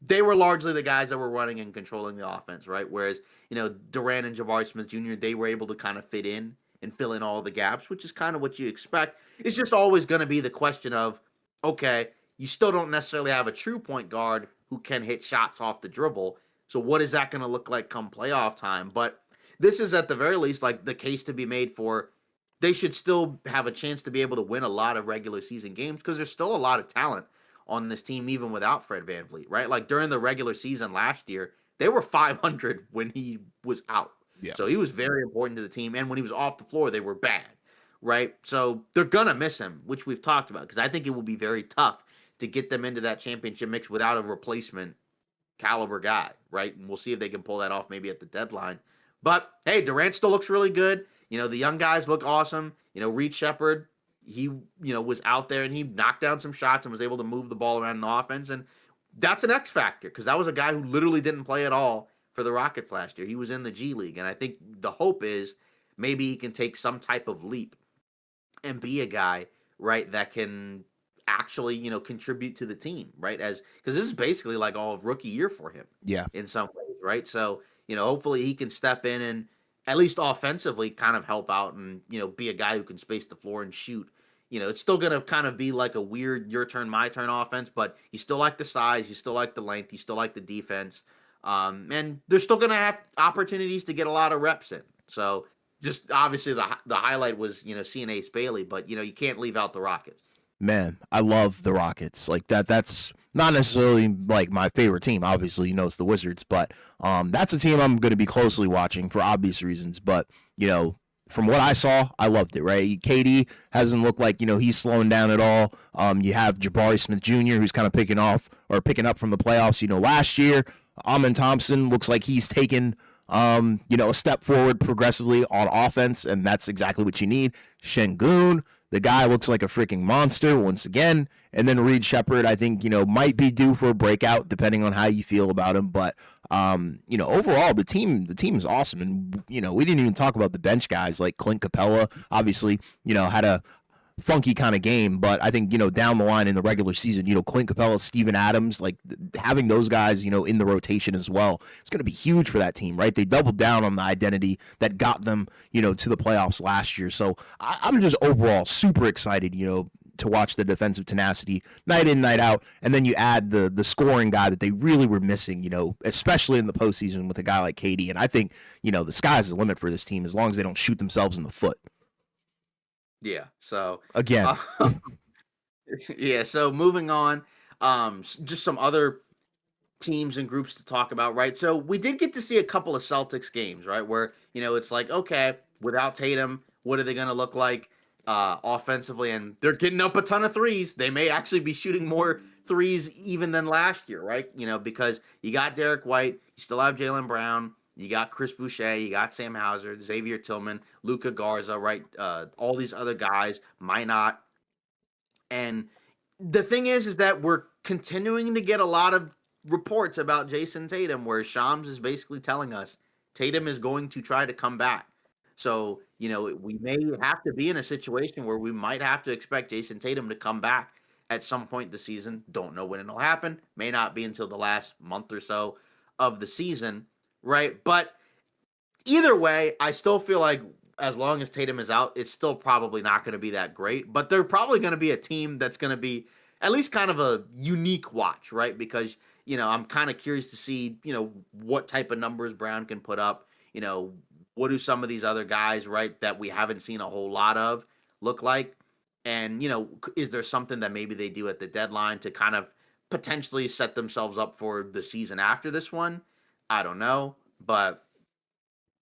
they were largely the guys that were running and controlling the offense, right? Whereas, Durant and Jabari Smith Jr., they were able to kind of fit in and fill in all the gaps, which is kind of what you expect. It's just always going to be the question of, okay, you still don't necessarily have a true point guard who can hit shots off the dribble. So what is that going to look like come playoff time? But this is at the very least like the case to be made for they should still have a chance to be able to win a lot of regular season games because there's still a lot of talent on this team even without Fred VanVleet, right? Like during the regular season last year, they were 500 when he was out. Yeah. So he was very important to the team. And when he was off the floor, they were bad, right? So they're going to miss him, which we've talked about, because I think it will be very tough to get them into that championship mix without a replacement caliber guy, right? And we'll see if they can pull that off maybe at the deadline. But, hey, Durant still looks really good. The young guys look awesome. Reed Shepherd, he, was out there and he knocked down some shots and was able to move the ball around in the offense. And that's an X factor because that was a guy who literally didn't play at all for the Rockets last year. He was in the G League. And I think the hope is maybe he can take some type of leap and be a guy, right, that can actually, contribute to the team, right? Because this is basically like all of rookie year for him. Yeah. In some ways, right? So, hopefully he can step in and at least offensively kind of help out and, be a guy who can space the floor and shoot. It's still going to kind of be like a weird your turn, my turn offense, but you still like the size, you still like the length, you still like the defense. And they're still going to have opportunities to get a lot of reps in. So just obviously the highlight was, seeing Ace Bailey, but, you can't leave out the Rockets. Man, I love the Rockets. Like that's not necessarily like my favorite team. Obviously, it's the Wizards, but that's a team I'm going to be closely watching for obvious reasons. But, from what I saw, I loved it, right? KD hasn't looked like, he's slowing down at all. You have Jabari Smith Jr., who's kind of picking up from the playoffs, last year. Amen Thompson looks like he's taken, a step forward progressively on offense, and that's exactly what you need. Şengün, the guy looks like a freaking monster once again. And then Reed Shepherd, I think, might be due for a breakout depending on how you feel about him. But, overall, the team is awesome. And, we didn't even talk about the bench guys like Clint Capella, obviously, had a funky kind of game. But I think, down the line in the regular season, Clint Capella, Steven Adams, like having those guys, in the rotation as well, it's going to be huge for that team, right? They doubled down on the identity that got them, to the playoffs last year. So I'm just overall super excited, to watch the defensive tenacity night in, night out. And then you add the scoring guy that they really were missing, especially in the postseason with a guy like KD. And I think, the sky's the limit for this team as long as they don't shoot themselves in the foot. Yeah. So again, yeah. So moving on, Just some other teams and groups to talk about, right? So we did get to see a couple of Celtics games, right? Where, it's like, okay, without Tatum, what are they going to look like offensively? And they're getting up a ton of threes. They may actually be shooting more threes even than last year, right? Because you got Derek White, you still have Jaylen Brown, you got Chris Boucher, you got Sam Hauser, Xavier Tillman, Luka Garza, right? All these other guys, Minot. And the thing is that we're continuing to get a lot of reports about Jason Tatum where Shams is basically telling us Tatum is going to try to come back. So, we may have to be in a situation where we might have to expect Jason Tatum to come back at some point this season. Don't know when it'll happen. May not be until the last month or so of the season, right? But either way, I still feel like as long as Tatum is out, it's still probably not going to be that great. But they're probably going to be a team that's going to be at least kind of a unique watch, right? Because, I'm kind of curious to see, what type of numbers Brown can put up. What do some of these other guys, right, that we haven't seen a whole lot of look like? And, is there something that maybe they do at the deadline to kind of potentially set themselves up for the season after this one? I don't know. But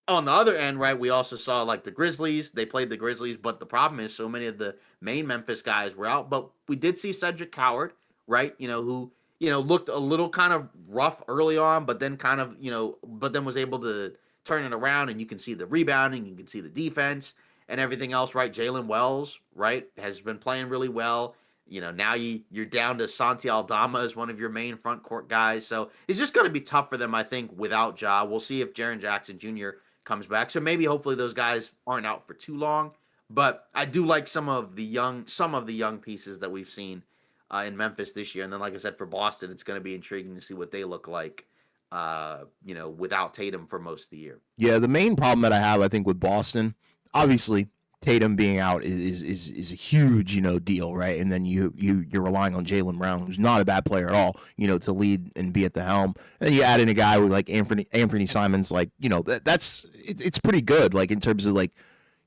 on the other end, right, we also saw like the Grizzlies. They played the Grizzlies, but the problem is so many of the main Memphis guys were out. But we did see Cedric Coward, right? Who looked a little kind of rough early on, but then kind of but then was able to turn it around, and you can see the rebounding, you can see the defense and everything else, right? Jalen Wells, right, has been playing really well. Now you're down to Santi Aldama as one of your main front court guys. So it's just going to be tough for them, I think, without Ja. We'll see if Jaren Jackson Jr. comes back. So maybe hopefully those guys aren't out for too long. But I do like some of the young pieces that we've seen in Memphis this year. And then, like I said, for Boston, it's going to be intriguing to see what they look like, without Tatum for most of the year. Yeah, the main problem that I have, I think, with Boston, obviously, Tatum being out is a huge deal, right? And then you're relying on Jaylen Brown, who's not a bad player at all, to lead and be at the helm. And then you add in a guy with like Anthony Simons, like it's pretty good, like in terms of like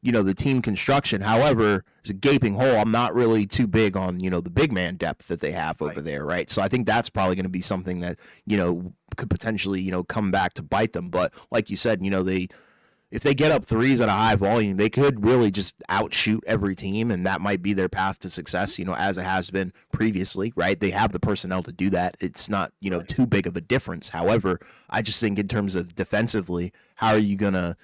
the team construction. However, there's a gaping hole. I'm not really too big on the big man depth that they have over there, right? So I think that's probably going to be something that could potentially come back to bite them. But like you said, if they get up threes at a high volume, they could really just outshoot every team, and that might be their path to success, as it has been previously, right? They have the personnel to do that. It's not, too big of a difference. However, I just think in terms of defensively, how are you going to,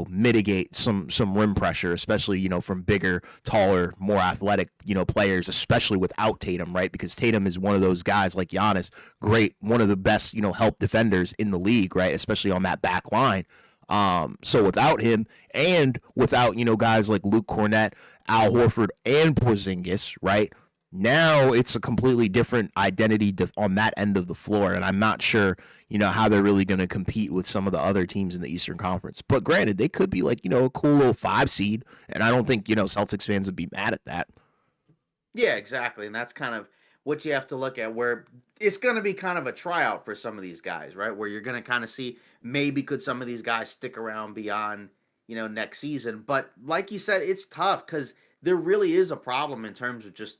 mitigate some rim pressure, especially, from bigger, taller, more athletic, players, especially without Tatum, right? Because Tatum is one of those guys like Giannis, great, one of the best, help defenders in the league, right? Especially on that back line. So without him and without, guys like Luke Cornett, Al Horford, and Porzingis, right? Now it's a completely different identity on that end of the floor, and I'm not sure, how they're really going to compete with some of the other teams in the Eastern Conference. But granted, they could be like, a cool little 5 seed, and I don't think, Celtics fans would be mad at that. Yeah, exactly. And that's kind of what you have to look at, where it's going to be kind of a tryout for some of these guys, right? Where you're going to kind of see maybe could some of these guys stick around beyond, next season. But like you said, it's tough because there really is a problem in terms of just,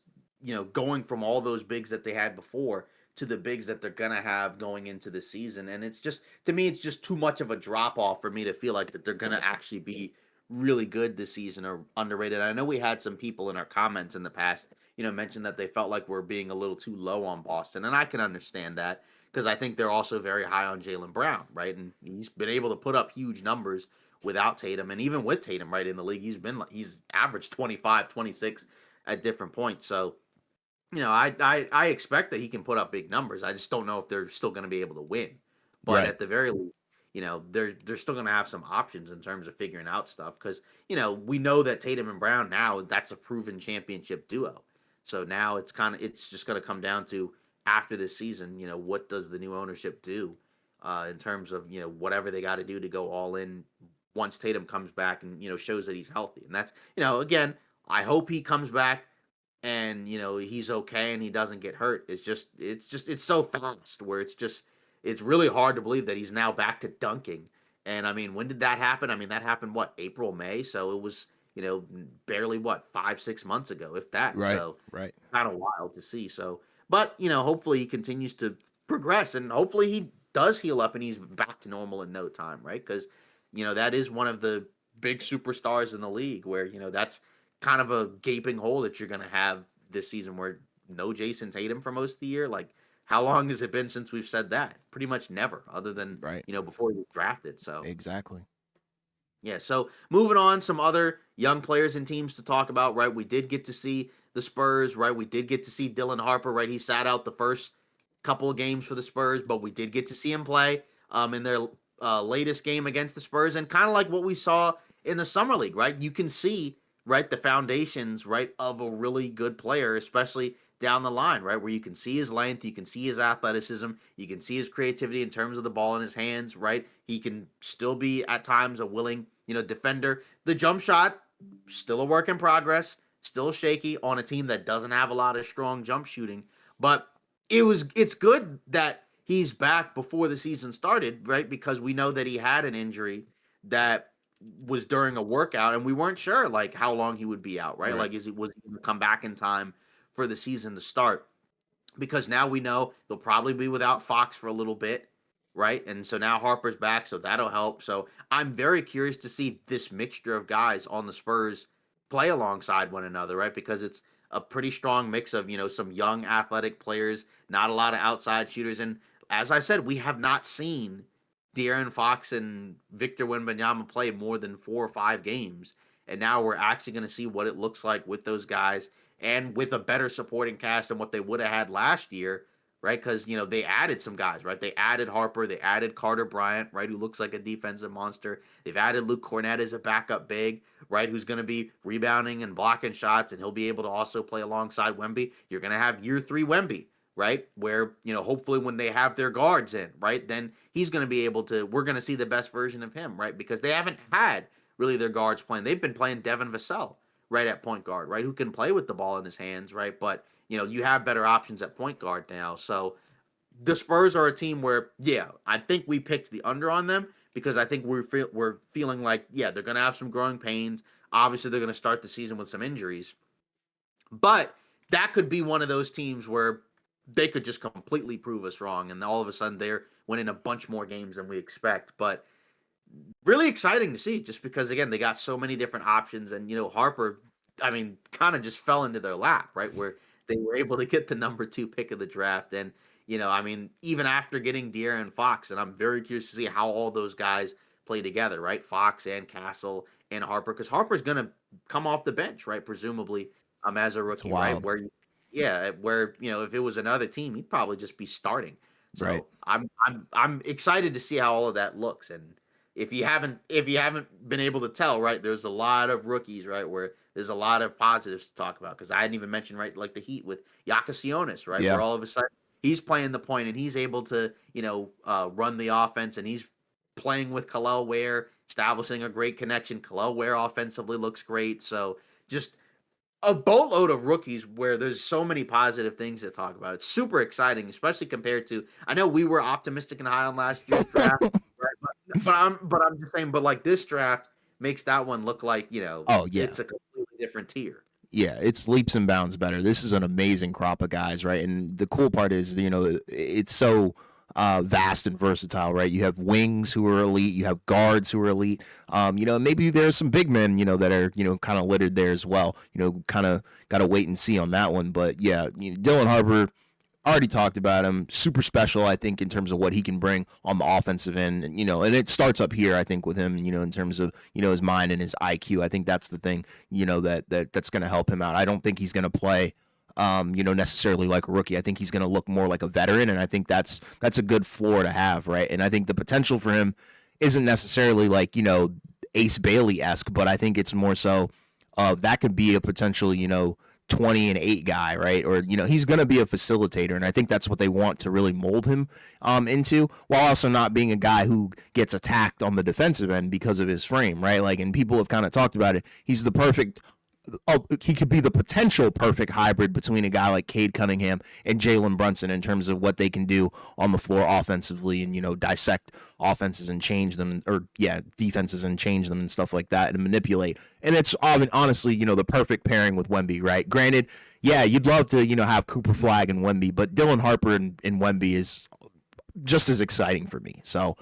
going from all those bigs that they had before to the bigs that they're going to have going into the season. And it's just, to me, it's just too much of a drop off for me to feel like that they're going to actually be really good this season or underrated. I know we had some people in our comments in the past, mention that they felt like we're being a little too low on Boston. And I can understand that because I think they're also very high on Jaylen Brown, right? And he's been able to put up huge numbers without Tatum. And even with Tatum, right, in the league, he's averaged 25, 26 at different points. So, I expect that he can put up big numbers. I just don't know if they're still going to be able to win. But Right. at the very least, they're still going to have some options in terms of figuring out stuff because we know that Tatum and Brown now that's a proven championship duo. So now it's just going to come down to after this season, what does the new ownership do in terms of whatever they got to do to go all in once Tatum comes back and shows that he's healthy. And that's again, I hope he comes back and he's okay and he doesn't get hurt. It's so fast where it's really hard to believe that he's now back to dunking. And I mean, when did that happen? I mean, that happened what, April, May? So it was, barely what, 5, 6 months ago, if that. Right. So Right. kind of wild to see. So, But, hopefully he continues to progress, and hopefully he does heal up and he's back to normal in no time, right? Because, that is one of the big superstars in the league where, that's kind of a gaping hole that you're going to have this season where no Jason Tatum for most of the year. Like, how long has it been since we've said that? Pretty much never, other than, Right. Before he was drafted. So, Exactly. yeah, so moving on, some other young players and teams to talk about, right? We did get to see the Spurs, right? We did get to see Dylan Harper, right? He sat out the first couple of games for the Spurs, but we did get to see him play in their latest game against the Spurs, and kind of like what we saw in the Summer League, right? You can see, right, the foundations, right, of a really good player, especially down the line, right, where you can see his length, you can see his athleticism, you can see his creativity in terms of the ball in his hands, right? He can still be at times a willing, defender. The jump shot, still a work in progress, still shaky on a team that doesn't have a lot of strong jump shooting, but it's good that he's back before the season started, right? Because we know that he had an injury that was during a workout, and we weren't sure like how long he would be out, right? Right. Like, was he going to come back in time for the season to start? Because now we know they'll probably be without Fox for a little bit, right? And so now Harper's back, so that'll help. So I'm very curious to see this mixture of guys on the Spurs play alongside one another, right? Because it's a pretty strong mix of, some young athletic players, not a lot of outside shooters. And as I said, we have not seen De'Aaron Fox and Victor Wembanyama play more than 4 or 5 games. And now we're actually going to see what it looks like with those guys and with a better supporting cast than what they would have had last year, right? Because, they added some guys, right? They added Harper, they added Carter Bryant, right, who looks like a defensive monster. They've added Luke Cornett as a backup big, right, who's going to be rebounding and blocking shots, and he'll be able to also play alongside Wemby. You're going to have year 3 Wemby, right, where, hopefully when they have their guards in, right, then he's going to be able to, we're going to see the best version of him, right, because they haven't had really their guards playing. They've been playing Devin Vassell, right, at point guard, right, who can play with the ball in his hands, right, but, you have better options at point guard now. So the Spurs are a team where, yeah, I think we picked the under on them because I think we're feeling like, yeah, they're going to have some growing pains. Obviously, they're going to start the season with some injuries. But that could be one of those teams where they could just completely prove us wrong, and all of a sudden they're winning a bunch more games than we expect. But really exciting to see, just because, again, they got so many different options, and, Harper, I mean, kind of just fell into their lap, right, where they were able to get the number 2 pick of the draft. And, I mean, even after getting De'Aaron Fox, and I'm very curious to see how all those guys play together, right, Fox and Castle and Harper, because Harper's going to come off the bench, right, presumably, as a It's rookie, right, wild. where, yeah, where, if it was another team, he'd probably just be starting. Right. So I'm excited to see how all of that looks. And if you haven't been able to tell, right, there's a lot of rookies, right, where there's a lot of positives to talk about, because I hadn't even mentioned, right, like the Heat with Yakasionis, right, Yeah. where all of a sudden he's playing the point and he's able to, run the offense, and he's playing with Khalil Ware, establishing a great connection. Khalil Ware offensively looks great. So just a boatload of rookies where there's so many positive things to talk about. It's super exciting, especially compared to, I know we were optimistic and high on last year's draft, right? But I'm just saying, but like this draft makes that one look like, Oh yeah. it's a completely different tier. Yeah, it's leaps and bounds better. This is an amazing crop of guys, right? And the cool part is, it's so vast and versatile, right? You have wings who are elite, you have guards who are elite. Maybe there's some big men, that are, kind of littered there as well. Kind of got to wait and see on that one. But yeah, Dylan Harper, already talked about him. Super special, I think, in terms of what he can bring on the offensive end. And it starts up here, I think, with him, in terms of, his mind and his IQ. I think that's the thing, that's going to help him out. I don't think he's going to play, necessarily like a rookie. I think he's going to look more like a veteran, and I think that's a good floor to have, right? And I think the potential for him isn't necessarily like, Ace Bailey-esque, but I think it's more so that could be a potential, 20-8 guy, right? Or, he's going to be a facilitator. And I think that's what they want to really mold him into, while also not being a guy who gets attacked on the defensive end because of his frame, right? Like, and people have kind of talked about it. He's the perfect he could be the potential perfect hybrid between a guy like Cade Cunningham and Jalen Brunson in terms of what they can do on the floor offensively and, dissect offenses and change them, or defenses and change them and stuff like that and manipulate. And it's honestly, the perfect pairing with Wemby, right? Granted, yeah, you'd love to, have Cooper Flag and Wemby, but Dylan Harper and Wemby is just as exciting for me. So,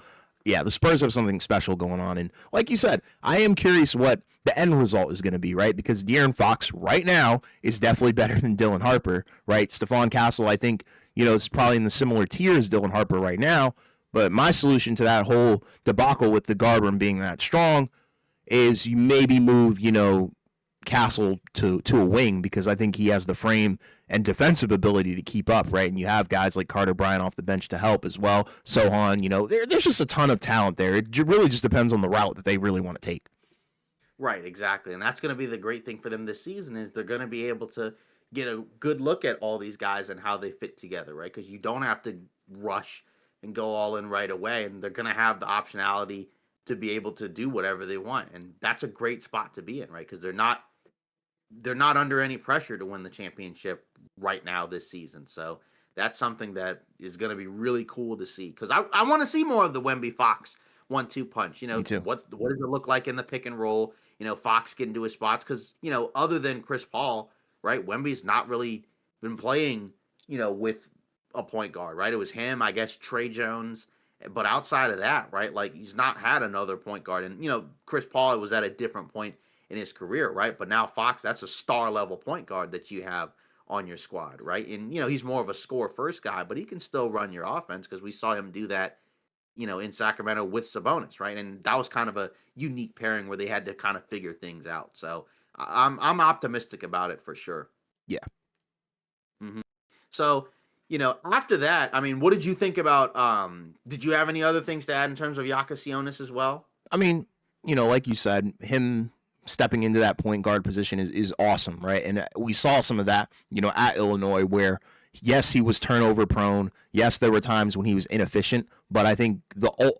yeah, the Spurs have something special going on. And like you said, I am curious what the end result is going to be, right? Because De'Aaron Fox right now is definitely better than Dylan Harper, right? Stephon Castle, I think, is probably in the similar tier as Dylan Harper right now. But my solution to that whole debacle with the guard room being that strong is you maybe move, Castle to a wing, because I think he has the frame and defensive ability to keep up, right? And you have guys like Carter Bryant off the bench to help as well. Sohan, there's just a ton of talent there. It really just depends on the route that they really want to take. Right, exactly. And that's going to be the great thing for them this season is they're going to be able to get a good look at all these guys and how they fit together, right? Because you don't have to rush and go all in right away, and they're going to have the optionality to be able to do whatever they want. And that's a great spot to be in, right? Because they're not under any pressure to win the championship right now this season. So that's something that is going to be really cool to see, because I want to see more of the Wemby Fox 1-2 punch. Me too. What does it look like in the pick and roll? Fox getting to his spots, because other than Chris Paul, right? Wemby's not really been playing with a point guard, right? It was him, I guess, Trey Jones. But outside of that, right, like he's not had another point guard. And, Chris Paul was at a different point in his career, right? But now Fox, that's a star level point guard that you have on your squad, right? And, he's more of a score first guy, but he can still run your offense, because we saw him do that, in Sacramento with Sabonis, right? And that was kind of a unique pairing where they had to kind of figure things out. So I'm optimistic about it for sure. Yeah. Mm-hmm. So, after that, I mean, what did you think about, did you have any other things to add in terms of Giannis as well? I mean, like you said, him stepping into that point guard position is awesome, right? And we saw some of that, at Illinois, where yes, he was turnover prone. Yes, there were times when he was inefficient, but I think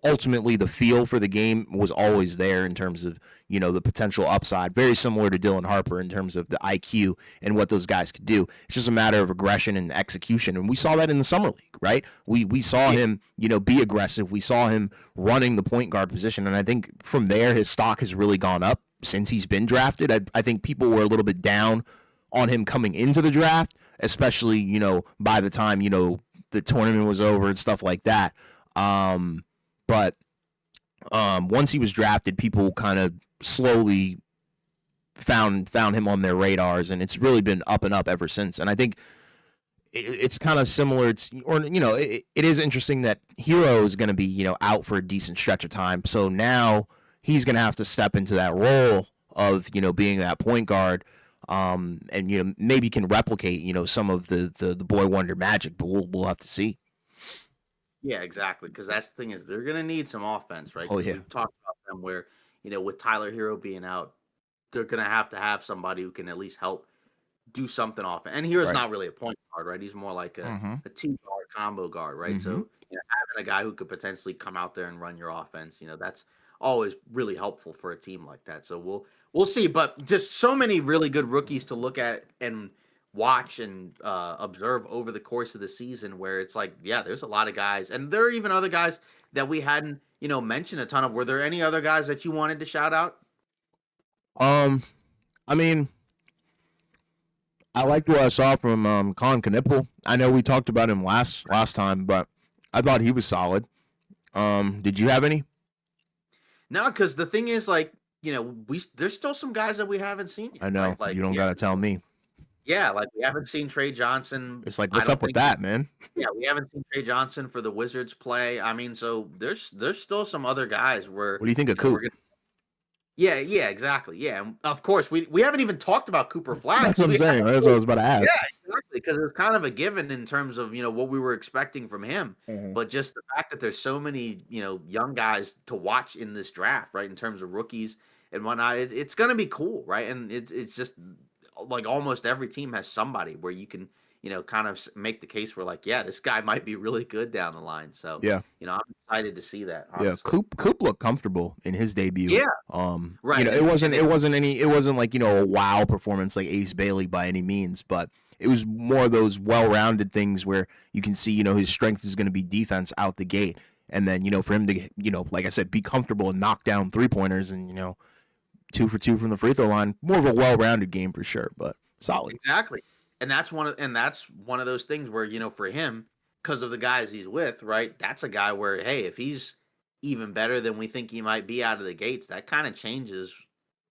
ultimately the feel for the game was always there in terms of, the potential upside. Very similar to Dylan Harper in terms of the IQ and what those guys could do. It's just a matter of aggression and execution, and we saw that in the summer league, right? We saw him, be aggressive. We saw him running the point guard position, and I think from there his stock has really gone up since he's been drafted. I think people were a little bit down on him coming into the draft, especially, by the time, the tournament was over and stuff like that. But once he was drafted, people kind of slowly found him on their radars, and it's really been up and up ever since. And I think it's kind of similar. It is interesting that Hero is going to be, out for a decent stretch of time. So now he's going to have to step into that role of, being that point guard. And maybe can replicate some of the boy wonder magic, but we'll have to see. Yeah, exactly. Because that's the thing is they're gonna need some offense, right? Oh 'Cause yeah, we've talked about them where with Tyler Hero being out, they're gonna have to have somebody who can at least help do something off. And Hero's right. not really a point guard, right? He's more like Mm-hmm. a two guard combo guard, right? Mm-hmm. So having a guy who could potentially come out there and run your offense, that's always really helpful for a team like that. So we'll see. But just so many really good rookies to look at and watch and observe over the course of the season, where it's like, yeah, there's a lot of guys, and there are even other guys that we hadn't mentioned a ton of. Were there any other guys that you wanted to shout out? I mean, I liked what I saw from Colin Knippel. I know we talked about him last time, but I thought he was solid. Did you have any? No, because the thing is, like, there's still some guys that we haven't seen yet, I know, right? Like, you don't gotta tell me. Yeah, like we haven't seen Trey Johnson. It's like, I what's don't up with think that, man? Yeah, we haven't seen Trey Johnson for the Wizards play. I mean, so there's still some other guys where What do you think of Coop? Yeah, exactly. Yeah, and of course we haven't even talked about Cooper Flag. That's what I'm saying. That's what I was about to ask. Yeah, exactly, because it was kind of a given in terms of what we were expecting from him. Mhm. But just the fact that there's so many young guys to watch in this draft, right, in terms of rookies and whatnot, it's going to be cool, right? And it's just like almost every team has somebody where you can kind of make the case where like, yeah, this guy might be really good down the line. So, Yeah. I'm excited to see that, Yeah, honestly. Coop looked comfortable in his debut. Yeah, right. It wasn't And it, it wasn't like, a wow performance like Ace Bailey by any means, but it was more of those well-rounded things where you can see, his strength is going to be defense out the gate. And then, for him to, like I said, be comfortable and knock down three-pointers and, 2 for 2 from the free throw line, more of a well-rounded game for sure, but solid. exactly. And that's one of those things where, for him, because of the guys he's with, right? That's a guy where, hey, if he's even better than we think he might be out of the gates, that kind of changes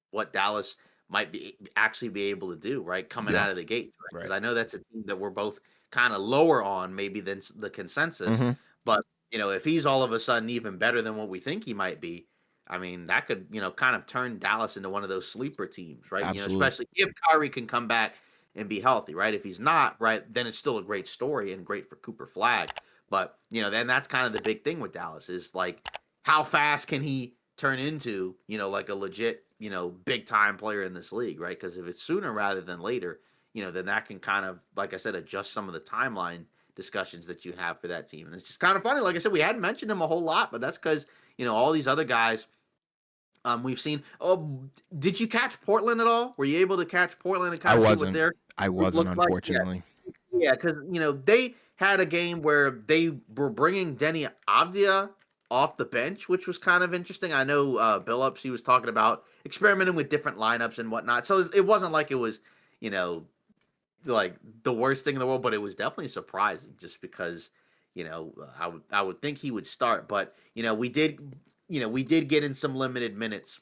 what Dallas might be actually be able to do, right? Coming Yeah, out of the gate, right? Because right. I know that's a team that we're both kind of lower on maybe than the consensus, Mm-hmm. but if he's all of a sudden even better than what we think he might be, I mean, that could kind of turn Dallas into one of those sleeper teams, right? Absolutely. Especially if Kyrie can come back and be healthy, right? If he's not, right, then it's still a great story and great for Cooper Flag. But then that's kind of the big thing with Dallas is like how fast can he turn into, like a legit, big time player in this league, right? Because if it's sooner rather than later, then that can kind of, like I said, adjust some of the timeline discussions that you have for that team. And it's just kind of funny. Like I said, we hadn't mentioned him a whole lot, but that's because, all these other guys we've seen. Oh, did you catch Portland at all? Were you able to catch Portland and I kind of see what wasn't. their I group wasn't, looked like? Yeah, unfortunately. yeah, because they had a game where they were bringing Denny Avdia off the bench, which was kind of interesting. I know Billups, he was talking about experimenting with different lineups and whatnot. So it wasn't like it was, you know, like the worst thing in the world, but it was definitely surprising just because, I would think he would start, but we did get in some limited minutes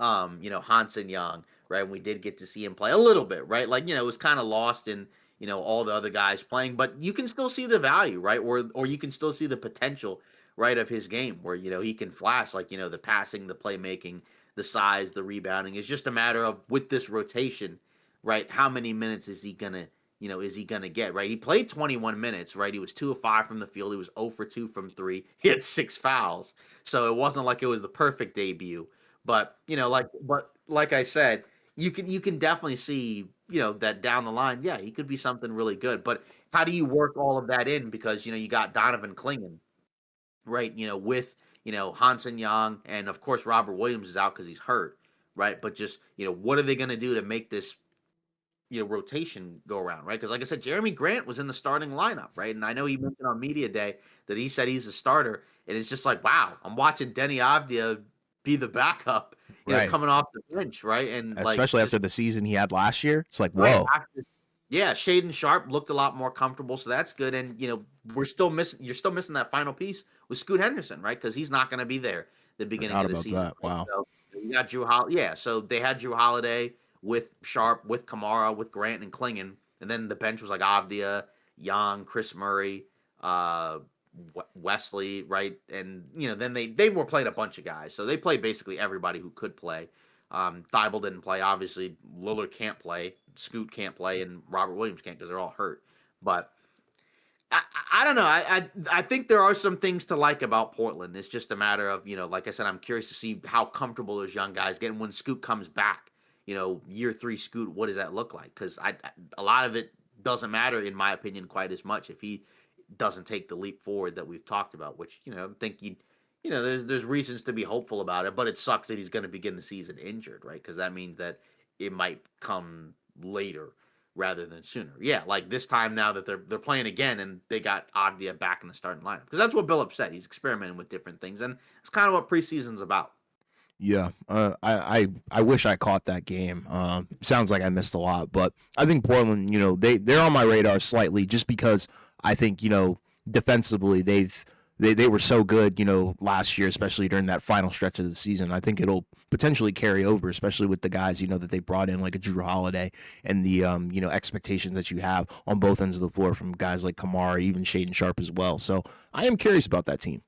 Hansen Young, right? We did get to see him play a little bit, right? Like, it was kind of lost in, all the other guys playing, but you can still see the value, right? Or you can still see the potential, right, of his game where, he can flash like, the passing, the playmaking, the size, the rebounding. It's just a matter of with this rotation, right? How many minutes is he gonna get, right? He played 21 minutes, right? He was 2 of 5 from the field. He was 0 for 2 from 3. He had 6 fouls. So it wasn't like it was the perfect debut. But like I said, you can definitely see that down the line, yeah, he could be something really good. But how do you work all of that in? Because you got Donovan Klingen, right? With Hansen Young, and of course Robert Williams is out because he's hurt, right? But just what are they going to do to make this rotation go around, right? Because like I said, Jeremy Grant was in the starting lineup, right? And I know he mentioned on media day that he said he's a starter, and it's just like, wow, I'm watching Denny Avdia be the backup, Right. coming off the bench, right? And like Especially after just the season he had last year. It's like, right whoa. after, yeah, Shaden Sharp looked a lot more comfortable, so that's good. And we're still missing. You're still missing that final piece with Scoot Henderson, right? Because he's not going to be there the beginning Forgot of the about season, that. right? Wow. So you got yeah. So they had Drew Holiday with Sharp, with Kamara, with Grant and Klingon, and then the bench was like Avdia, Young, Chris Murray, uh, Wesley, right? And then they were playing a bunch of guys, so they played basically everybody who could play. Thibault didn't play. Obviously, Lillard can't play. Scoot can't play, and Robert Williams can't because they're all hurt. But I don't know. I think there are some things to like about Portland. It's just a matter of like I said, I'm curious to see how comfortable those young guys get. And when Scoot comes back, year 3 Scoot, what does that look like? Because a lot of it doesn't matter in my opinion quite as much if he doesn't take the leap forward that we've talked about. Which I think there's reasons to be hopeful about it, but it sucks that he's going to begin the season injured, right? Because that means that it might come later rather than sooner. Yeah, like this time now that they're playing again and they got Avdia back in the starting lineup because that's what Billups said. He's experimenting with different things, and it's kind of what preseason's about. Yeah, I wish I caught that game. Sounds like I missed a lot, but I think Portland, they're on my radar slightly just because I think defensively they were so good, last year, especially during that final stretch of the season. I think it'll potentially carry over, especially with the guys that they brought in like a Drew Holiday and the expectations that you have on both ends of the floor from guys like Kamara, even Shaden Sharp as well. So I am curious about that team.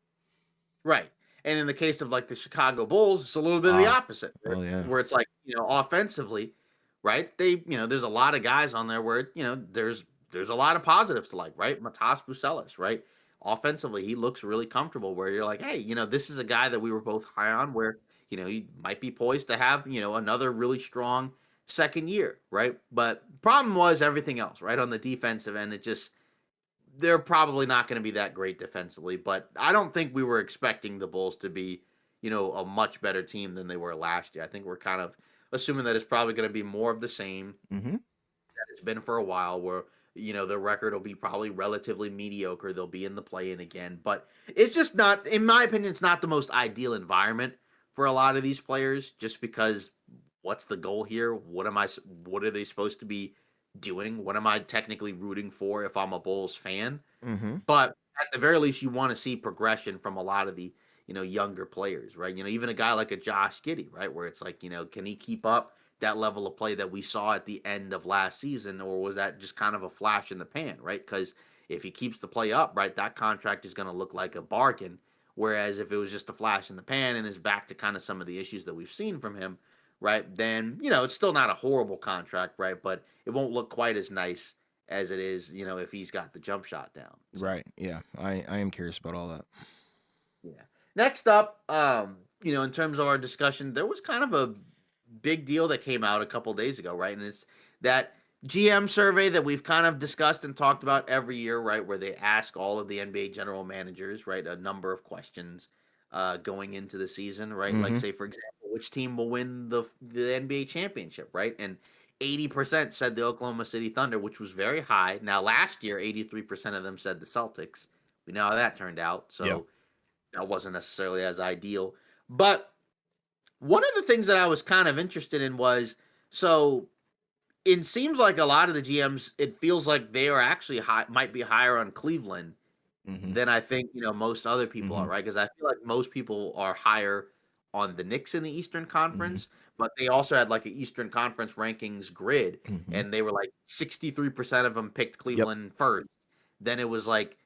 Right. And in the case of like the Chicago Bulls, it's a little bit of the Ah, opposite, right? oh yeah, Where it's like, offensively, right? They, there's a lot of guys on there where, there's a lot of positives to like, right? Matas Bucelis, right? Offensively, he looks really comfortable where you're like, hey, this is a guy that we were both high on where, he might be poised to have, another really strong second year, right? But problem was everything else, right? On the defensive end, they're probably not going to be that great defensively, but I don't think we were expecting the Bulls to be, a much better team than they were last year. I think we're kind of assuming that it's probably going to be more of the same Mm-hmm. that it's been for a while, where their record will be probably relatively mediocre. They'll be in the play-in again, but it's just not, in my opinion, it's not the most ideal environment for a lot of these players. Just because, what's the goal here? What are they supposed to be doing? What am I technically rooting for if I'm a Bulls fan? Mm-hmm. But at the very least, you want to see progression from a lot of the younger players, right? Even a guy like a Josh Giddey, right, where it's like, can he keep up that level of play that we saw at the end of last season, or was that just kind of a flash in the pan, right? Because if he keeps the play up, right, that contract is going to look like a bargain. Whereas if it was just a flash in the pan and is back to kind of some of the issues that we've seen from him, right, then it's still not a horrible contract, right, but it won't look quite as nice as it is, if he's got the jump shot down. So. Right. Yeah. I am curious about all that. Yeah. Next up, in terms of our discussion, there was kind of a big deal that came out a couple days ago, right? And it's that GM survey that we've kind of discussed and talked about every year, right? Where they ask all of the NBA general managers, right, a number of questions going into the season, right? Like, Mm-hmm. say, for example, which team will win the NBA championship, right? And 80% said the Oklahoma City Thunder, which was very high. Now, last year, 83% of them said the Celtics. We know how that turned out. Yeah. So that wasn't necessarily as ideal. But one of the things that I was kind of interested in was, so it seems like a lot of the GMs, it feels like they are actually might be higher on Cleveland Mm-hmm. than I think, most other people Mm-hmm. are, right? Because I feel like most people are higher on the Knicks in the Eastern Mm-hmm. Conference, but they also had like an Eastern Conference rankings grid, Mm-hmm. and they were like 63% of them picked Yep. Cleveland first. Then it was like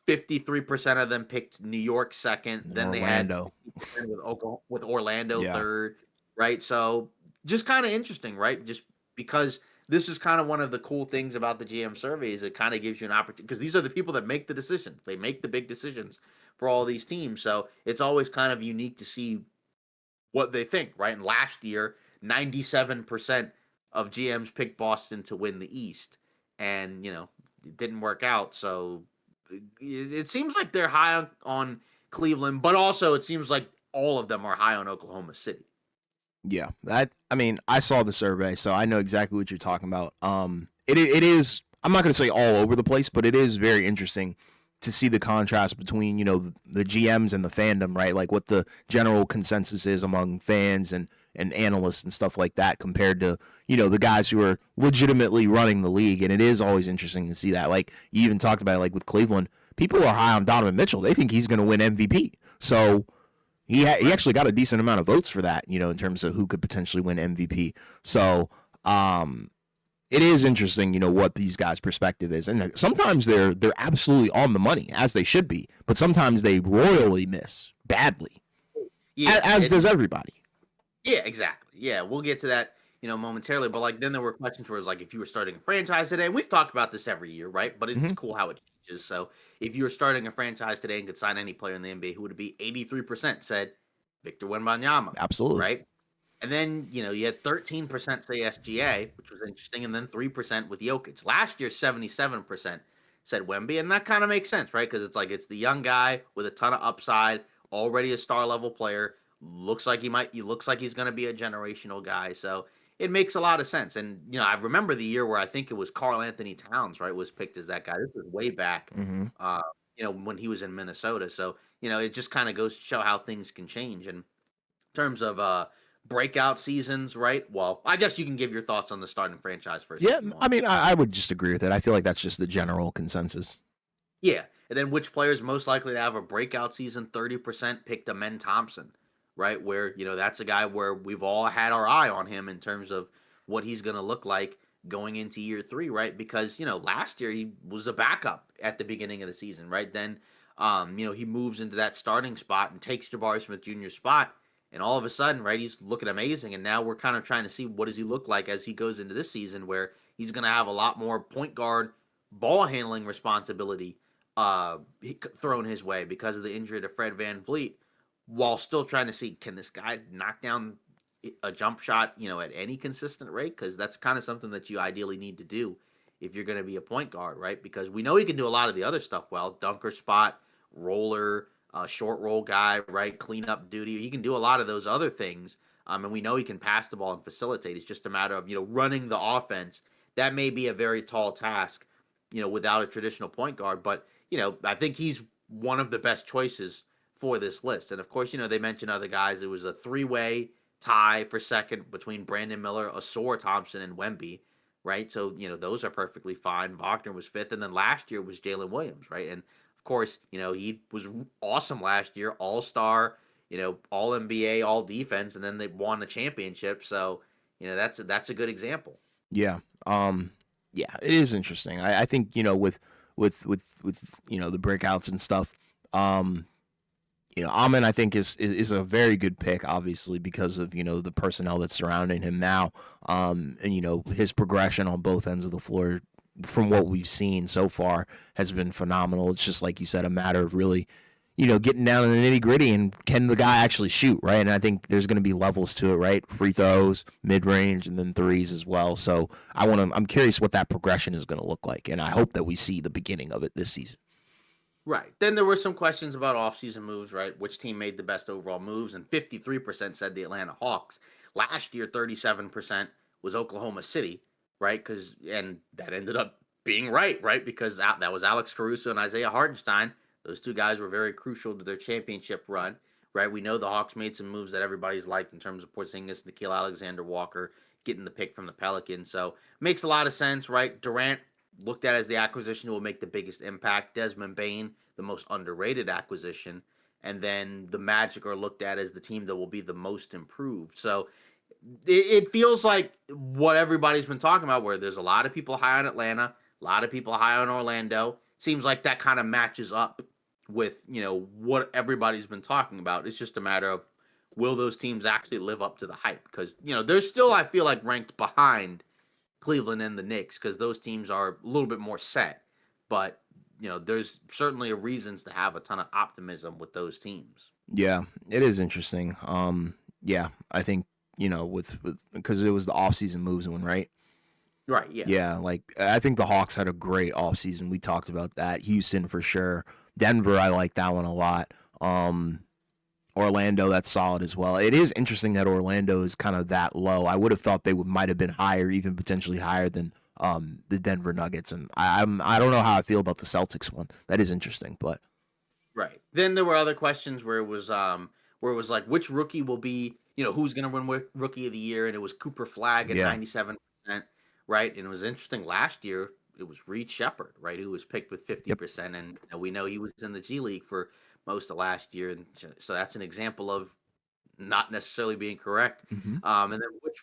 53% of them picked New York second. And Then they had Orlando. 60% with Orlando Yeah. third, right? So just kind of interesting, right? Just because this is kind of one of the cool things about the GM surveys. It kind of gives you an opportunity because these are the people that make the decisions. They make the big decisions for all these teams. So it's always kind of unique to see what they think, right? And last year, 97% of GMs picked Boston to win the East. And, it didn't work out. So it seems like they're high on Cleveland, but also it seems like all of them are high on Oklahoma City. Yeah. I mean, I saw the survey, so I know exactly what you're talking about. It is. I'm not going to say all over the place, but it is very interesting to see the contrast between the GMs and the fandom, right? Like what the general consensus is among fans and analysts and stuff like that, compared to the guys who are legitimately running the league. And it is always interesting to see that. Like you even talked about it, like with Cleveland, people are high on Donovan Mitchell. They think he's going to win MVP. So he actually got a decent amount of votes for that, in terms of who could potentially win MVP. So it is interesting, what these guys' perspective is, and sometimes they're absolutely on the money, as they should be, but sometimes they royally miss badly, Yeah, as does everybody. yeah, exactly. Yeah, we'll get to that, momentarily. But like, then there were questions where it's like, if you were starting a franchise today, and we've talked about this every year, right? But it's Mm-hmm. cool how it changes. So if you were starting a franchise today and could sign any player in the NBA, who would it be? 83% said Victor Wembanyama, Absolutely. right? And then, you had 13% say SGA, which was interesting, and then 3% with Jokic. Last year, 77% said Wemby, and that kind of makes sense, right? Because it's like it's the young guy with a ton of upside, already a star level player. He looks like he's going to be a generational guy. So it makes a lot of sense. And I remember the year where I think it was Karl Anthony Towns, right, was picked as that guy. This was way back, Mm-hmm. uh, when he was in Minnesota. So it just kind of goes to show how things can change. And in terms of breakout seasons, right? Well, I guess you can give your thoughts on the starting franchise first Yeah, if you I want. mean, I would just agree with it. I feel like that's just the general consensus. Yeah. And then which players most likely to have a breakout season? 30% picked Amen Thompson, right? Where, that's a guy where we've all had our eye on him in terms of what he's going to look like going into year three, right? Because, last year he was a backup at the beginning of the season, right? Then, he moves into that starting spot and takes Jabari Smith Jr.'s spot. And all of a sudden, right, he's looking amazing. And now we're kind of trying to see what does he look like as he goes into this season where he's going to have a lot more point guard ball handling responsibility thrown his way because of the injury to Fred VanVleet, while still trying to see, can this guy knock down a jump shot, at any consistent rate, because that's kind of something that you ideally need to do if you're going to be a point guard, right? Because we know he can do a lot of the other stuff well, dunker spot, roller, short roll guy, right? Cleanup duty. He can do a lot of those other things. And we know he can pass the ball and facilitate. It's just a matter of, running the offense. That may be a very tall task, without a traditional point guard. But, I think he's one of the best choices for this list. And of course, they mentioned other guys. It was a three-way tie for second between Brandon Miller, Asor Thompson, and Wemby, right? So, those are perfectly fine. Wagner was fifth. And then last year was Jalen Williams, right? And of course, he was awesome last year, all-star, all NBA, all defense, and then they won the championship. So, that's a good example. Yeah. Yeah, it is interesting. I think, with the breakouts and stuff, Amon I think is a very good pick, obviously, because of, the personnel that's surrounding him now. And his progression on both ends of the floor from what we've seen so far has been phenomenal. It's just like you said, a matter of really, getting down in the nitty gritty and can the guy actually shoot, right? And I think there's going to be levels to it, right? Free throws, mid range, and then threes as well. So I'm curious what that progression is going to look like, and I hope that we see the beginning of it this season. Right. Then there were some questions about offseason moves, right? Which team made the best overall moves? And 53% said the Atlanta Hawks. Last year, 37% was Oklahoma City, right? And that ended up being right? Because that was Alex Caruso and Isaiah Hartenstein. Those two guys were very crucial to their championship run, right? We know the Hawks made some moves that everybody's liked in terms of Porzingis, Nickeil Alexander-Walker, getting the pick from the Pelicans. So makes a lot of sense, right? Durant looked at as the acquisition will make the biggest impact. Desmond Bain, the most underrated acquisition. And then the Magic are looked at as the team that will be the most improved. So it feels like what everybody's been talking about, where there's a lot of people high on Atlanta, a lot of people high on Orlando. Seems like that kind of matches up with, what everybody's been talking about. It's just a matter of, will those teams actually live up to the hype? Because, they're still, I feel like, ranked behind Cleveland and the Knicks, because those teams are a little bit more set. But, there's certainly reasons to have a ton of optimism with those teams. Yeah, it is interesting. Yeah, I think, with because it was the offseason moves one, right? Right, yeah. Yeah, like I think the Hawks had a great offseason. We talked about that. Houston for sure. Denver, I like that one a lot. Orlando, that's solid as well. It is interesting that Orlando is kind of that low. I would have thought they might have been higher, even potentially higher than the Denver Nuggets. And I don't know how I feel about the Celtics one. That is interesting, but right. Then there were other questions where it was like, which rookie will be, who's going to win rookie of the year, and it was Cooper Flagg at 97%, right? And it was interesting last year. It was Reed Shepherd, right, who was picked with 50%, and we know he was in the G League for most of last year, and so that's an example of not necessarily being correct. Mm-hmm.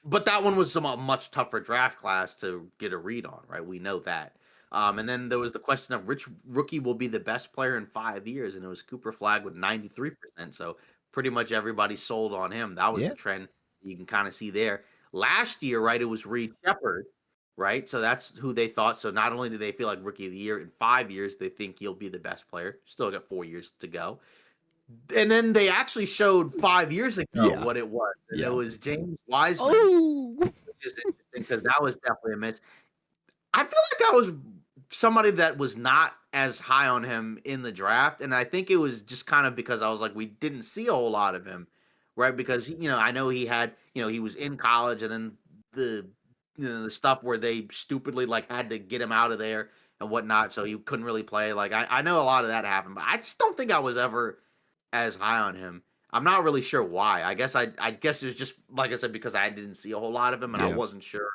But that one was a much tougher draft class to get a read on, right? We know that. And then there was the question of which rookie will be the best player in 5 years, and it was Cooper Flagg with 93%. So pretty much everybody sold on him. That was the trend you can kind of see there. Last year, right, it was Reed Shepherd, right? So that's who they thought. So not only do they feel like rookie of the year, in 5 years, they think he'll be the best player. Still got 4 years to go. And then they actually showed 5 years ago what it was. And it was James Wiseman, which is interesting because that was definitely a miss. I feel like I was somebody that was not as high on him in the draft, and I think it was just kind of because I was like, we didn't see a whole lot of him, right? Because I know he had, he was in college, and then the stuff where they stupidly like had to get him out of there and whatnot, so he couldn't really play. Like I know a lot of that happened, but I just don't think I was ever as high on him. I'm not really sure why. I guess it was just like I said, because I didn't see a whole lot of him, and I wasn't sure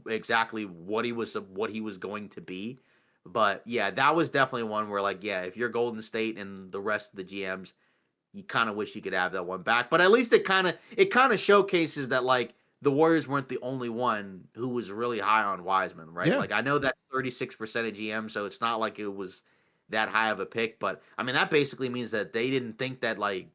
exactly what he was going to be. But yeah, that was definitely one where, like, yeah, if you're Golden State and the rest of the GMs, you kind of wish you could have that one back. But at least it kind of showcases that, like, the Warriors weren't the only one who was really high on Wiseman, right? Yeah. Like, I know that's 36% of GM, so it's not like it was that high of a pick. But I mean, that basically means that they didn't think that, like,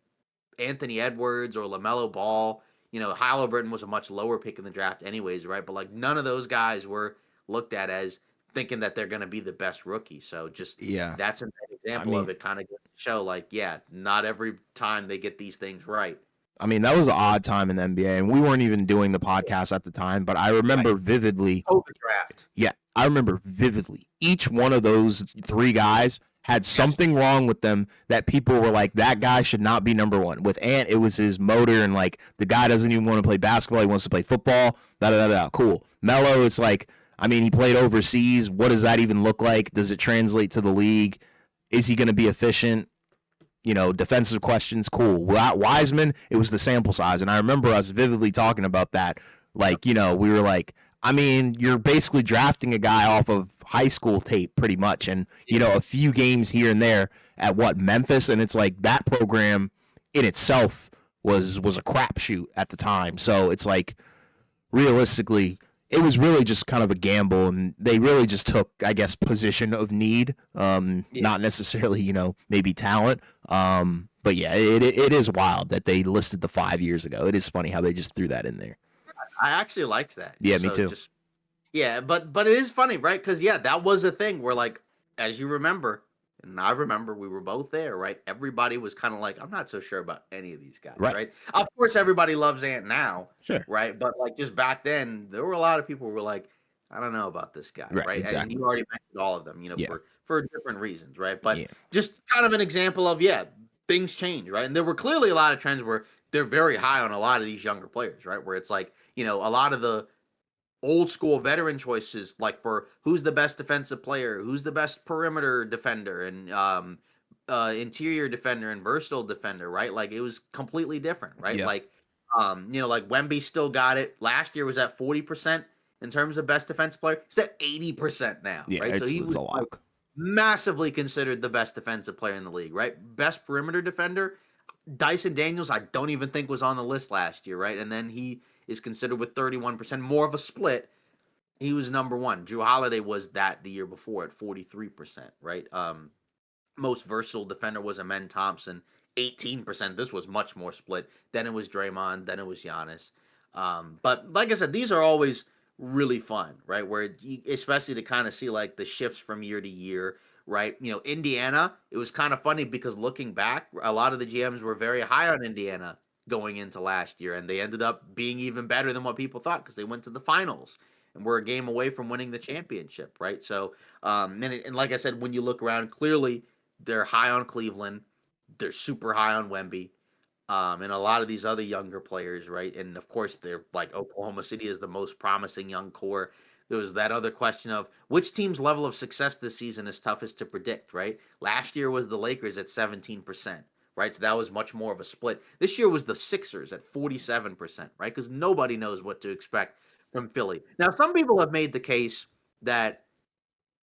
Anthony Edwards or LaMelo Ball, Halliburton was a much lower pick in the draft anyways, right? But, like, none of those guys were looked at as thinking that they're going to be the best rookie. So just that's an example of it kind of show, like, yeah, not every time they get these things right. I mean, that was an odd time in the NBA, and we weren't even doing the podcast at the time, but I Right. remember vividly. COVID draft. Yeah, I remember vividly. Each one of those three guys had Yes. something wrong with them that people were like, that guy should not be number one. With Ant, it was his motor, and like the guy doesn't even want to play basketball; he wants to play football. Da da da da. Cool. Melo, it's like, I mean, he played overseas. What does that even look like? Does it translate to the league? Is he going to be efficient? Defensive questions, cool. Wiseman, it was the sample size. And I remember us vividly talking about that. Like, we were like, I mean, you're basically drafting a guy off of high school tape pretty much. And, a few games here and there at Memphis. And it's like that program in itself was a crapshoot at the time. So it's like, realistically, it was really just kind of a gamble, and they really just took, I guess, position of need, not necessarily, maybe talent. But yeah, it is wild that they listed the 5 years ago. It is funny how they just threw that in there. I actually liked that. Yeah, me too. But it is funny, right? Because that was a thing where, like, as you remember, and I remember, we were both there, right? Everybody was kind of like, I'm not so sure about any of these guys, right? Of course, everybody loves Ant now, Sure. right? But like just back then, there were a lot of people who were like, I don't know about this guy, right? Exactly. And you already mentioned all of them, for different reasons, right? But Yeah. just kind of an example of things change, right? And there were clearly a lot of trends where they're very high on a lot of these younger players, right? Where it's like, a lot of the old school veteran choices, like for who's the best defensive player, who's the best perimeter defender, and interior defender and versatile defender, right? Like it was completely different, right? Yeah. Like like Wemby still got it. Last year was at 40% in terms of best defensive player. He's at 80% now, right? So he was a lock. Massively considered the best defensive player in the league, right? Best perimeter defender, Dyson Daniels, I don't even think was on the list last year, right? And then he is considered with 31%, more of a split. He was number one. Drew Holiday was that the year before at 43%, right? Most versatile defender was Amen Thompson, 18%. This was much more split. Then it was Draymond. Then it was Giannis. But like I said, these are always really fun, right? Especially to kind of see like the shifts from year to year, right? Indiana, it was kind of funny because looking back, a lot of the GMs were very high on Indiana going into last year, and they ended up being even better than what people thought because they went to the finals and were a game away from winning the championship, right? So, and like I said, when you look around, clearly they're high on Cleveland, they're super high on Wemby, and a lot of these other younger players, right? And of course, they're like Oklahoma City is the most promising young core. There was that other question of which team's level of success this season is toughest to predict, right? Last year was the Lakers at 17%, right? So that was much more of a split. This year was the Sixers at 47%, right? Because nobody knows what to expect from Philly. Now, some people have made the case that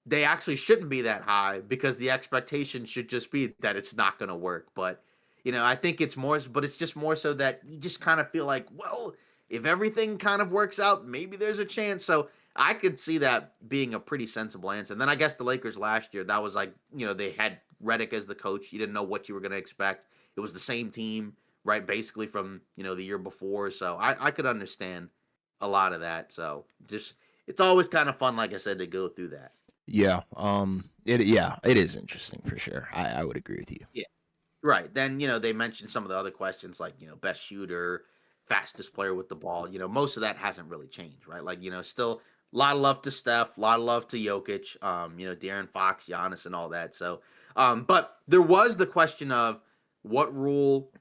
they actually shouldn't be that high because the expectation should just be that it's not going to work. But, I think it's just more so that you just kind of feel like, well, if everything kind of works out, maybe there's a chance. So I could see that being a pretty sensible answer. And then I guess the Lakers last year, that was like, they had Redick as the coach. You didn't know what you were going to expect. It was the same team, right? Basically from, the year before. So I could understand a lot of that. So it's always kind of fun, like I said, to go through that. Yeah. It is interesting for sure. I would agree with you. Yeah. Right. Then, they mentioned some of the other questions like, best shooter, fastest player with the ball. Most of that hasn't really changed, right? Like, still a lot of love to Steph, a lot of love to Jokic, De'Aaron Fox, Giannis, and all that. So, but there was the question of what rule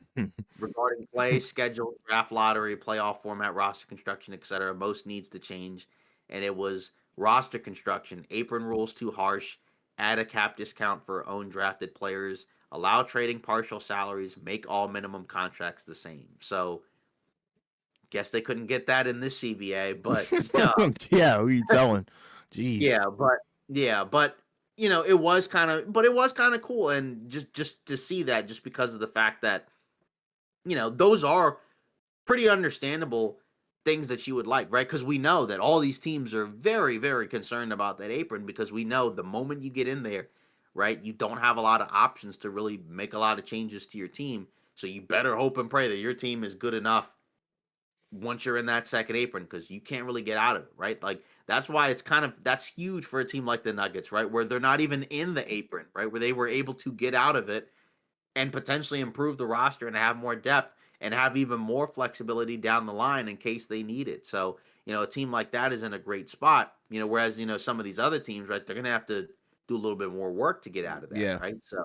regarding play, schedule, draft lottery, playoff format, roster construction, etc. most needs to change. And it was roster construction, apron rules too harsh, add a cap discount for own drafted players, allow trading partial salaries, make all minimum contracts the same. So, guess they couldn't get that in this CBA, but yeah, who are you telling? Jeez. But it was kind of cool, and just to see that, just because of the fact that those are pretty understandable things that you would like, right? Because we know that all these teams are very, very concerned about that apron because we know the moment you get in there, right, you don't have a lot of options to really make a lot of changes to your team. So you better hope and pray that your team is good enough once you're in that second apron because you can't really get out of it, right? Like that's why that's huge for a team like the Nuggets, right? Where they're not even in the apron, right? Where they were able to get out of it and potentially improve the roster and have more depth and have even more flexibility down the line in case they need it. So, a team like that is in a great spot, whereas, some of these other teams, right, they're going to have to do a little bit more work to get out of that, Yeah. right? So,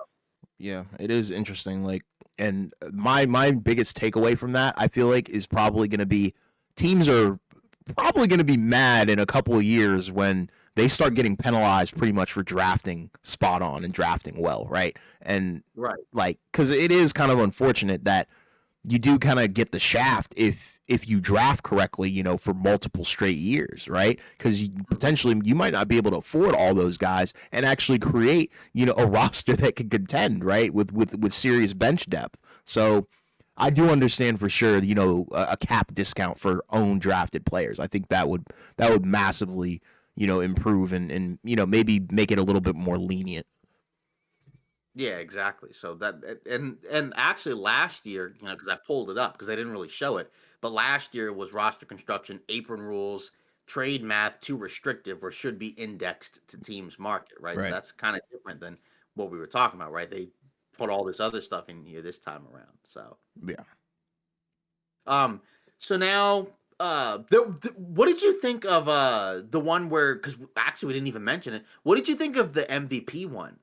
Yeah, it is interesting. Like, and my biggest takeaway from that, I feel like, is probably going to be teams are probably going to be mad in a couple of years when they start getting penalized pretty much for drafting spot on and drafting well, right? And right. like, because it is kind of unfortunate that you do kind of get the shaft if you draft correctly, for multiple straight years, right? Because potentially you might not be able to afford all those guys and actually create, a roster that could contend, right, with serious bench depth. So I do understand for sure, a cap discount for own drafted players. I think that would massively, improve and maybe make it a little bit more lenient. Yeah, exactly. So and actually last year, because I pulled it up because I didn't really show it, but last year was roster construction, apron rules, trade math too restrictive or should be indexed to teams market, right? So Right. that's kind of different than what we were talking about, right? They put all this other stuff in here this time around. So Yeah. um, so now, what did you think of the one where? Because actually we didn't even mention it. What did you think of the MVP one?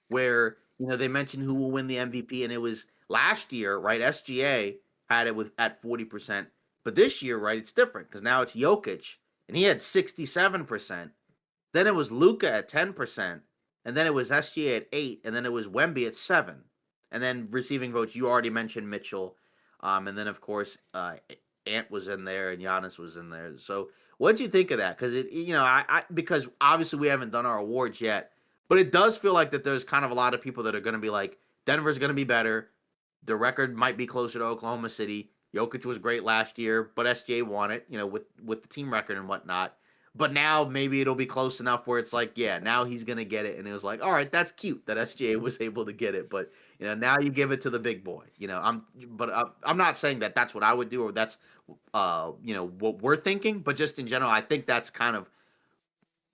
Where they mentioned who will win the MVP, and it was last year, right? SGA had it with at 40%, but this year, right, it's different because now it's Jokic, and he had 67%. Then it was Luca at 10%, and then it was SGA at 8, and then it was Wemby at 7, and then receiving votes. You already mentioned Mitchell, and then of course Ant was in there, and Giannis was in there. So what did you think of that? Because because obviously we haven't done our awards yet. But it does feel like that there's kind of a lot of people that are going to be like, Denver's going to be better. The record might be closer to Oklahoma City. Jokic was great last year, but SJ won it, with the team record and whatnot. But now maybe it'll be close enough where it's like, yeah, now he's gonna get it, and it was like, all right, that's cute that SJ was able to get it, but now you give it to the big boy. I'm not saying that that's what I would do or that's what we're thinking, but just in general, I think that's kind of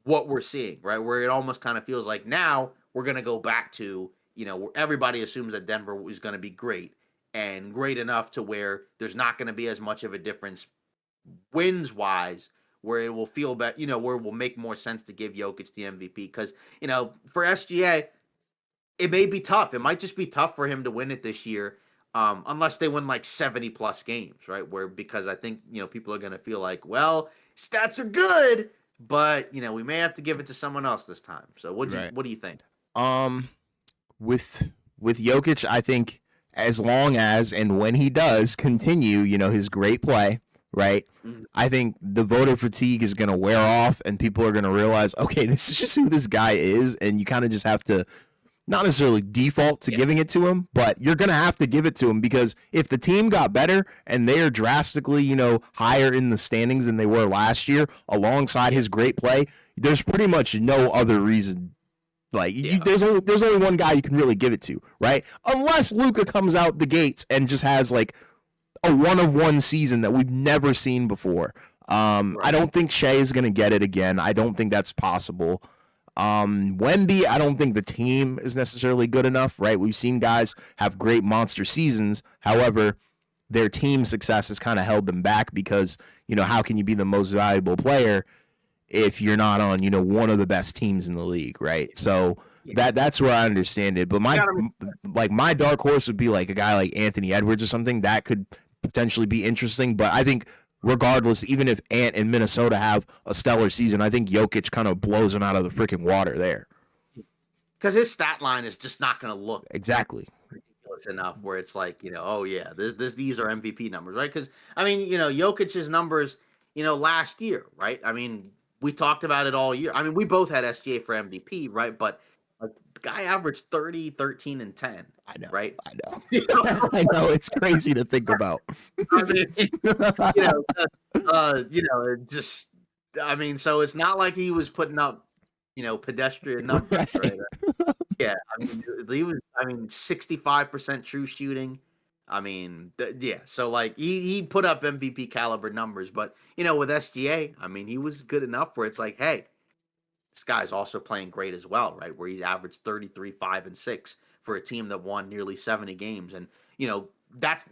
what we're seeing, right? Where it almost kind of feels like now we're going to go back to, where everybody assumes that Denver is going to be great and great enough to where there's not going to be as much of a difference wins wise, where it will feel better, where it will make more sense to give Jokic the MVP. Because, for SGA, it may be tough. It might just be tough for him to win it this year. Unless they win like 70 plus games, right? Because I think, people are going to feel like, well, stats are good, but we may have to give it to someone else this time. So Right. what do you think? Um, with Jokic, I think as long as and when he does continue, his great play, right? Mhm. I think the voter fatigue is going to wear off, and people are going to realize, okay, this is just who this guy is, and you kind of just have to not necessarily default to Yeah. giving it to him, but you're going to have to give it to him because if the team got better and they are drastically, higher in the standings than they were last year, alongside his great play, there's pretty much no other reason. Like there's only one guy you can really give it to, right? Unless Luka comes out the gates and just has like a one of one season that we've never seen before. I don't think Shea is going to get it again. I don't think that's possible. Wemby, I don't think the team is necessarily good enough, right? We've seen guys have great monster seasons. However, their team success has kind of held them back because, how can you be the most valuable player if you're not on, one of the best teams in the league, right? So that's where I understand it. But my dark horse would be like a guy like Anthony Edwards or something that could potentially be interesting. But I think regardless, even if Ant and Minnesota have a stellar season, I think Jokic kind of blows them out of the freaking water there. Because his stat line is just not going to look Exactly ridiculous enough where it's like, oh yeah, these are MVP numbers, right? Because Jokic's numbers, last year, right? I mean, we talked about it all year. I mean, we both had SGA for MVP, right? But the guy averaged 30, 13, and 10. I know. Right? I know. I know. It's crazy to think about. I mean, just I mean, so it's not like he was putting up, pedestrian numbers, right? Yeah, I mean, he was. I mean, 65% true shooting. I mean, yeah. So like he put up MVP caliber numbers, but with SGA, I mean, he was good enough where it's like, hey, this guy's also playing great as well, right? Where he's averaged 33, 5, and 6 for a team that won nearly 70 games. And, that's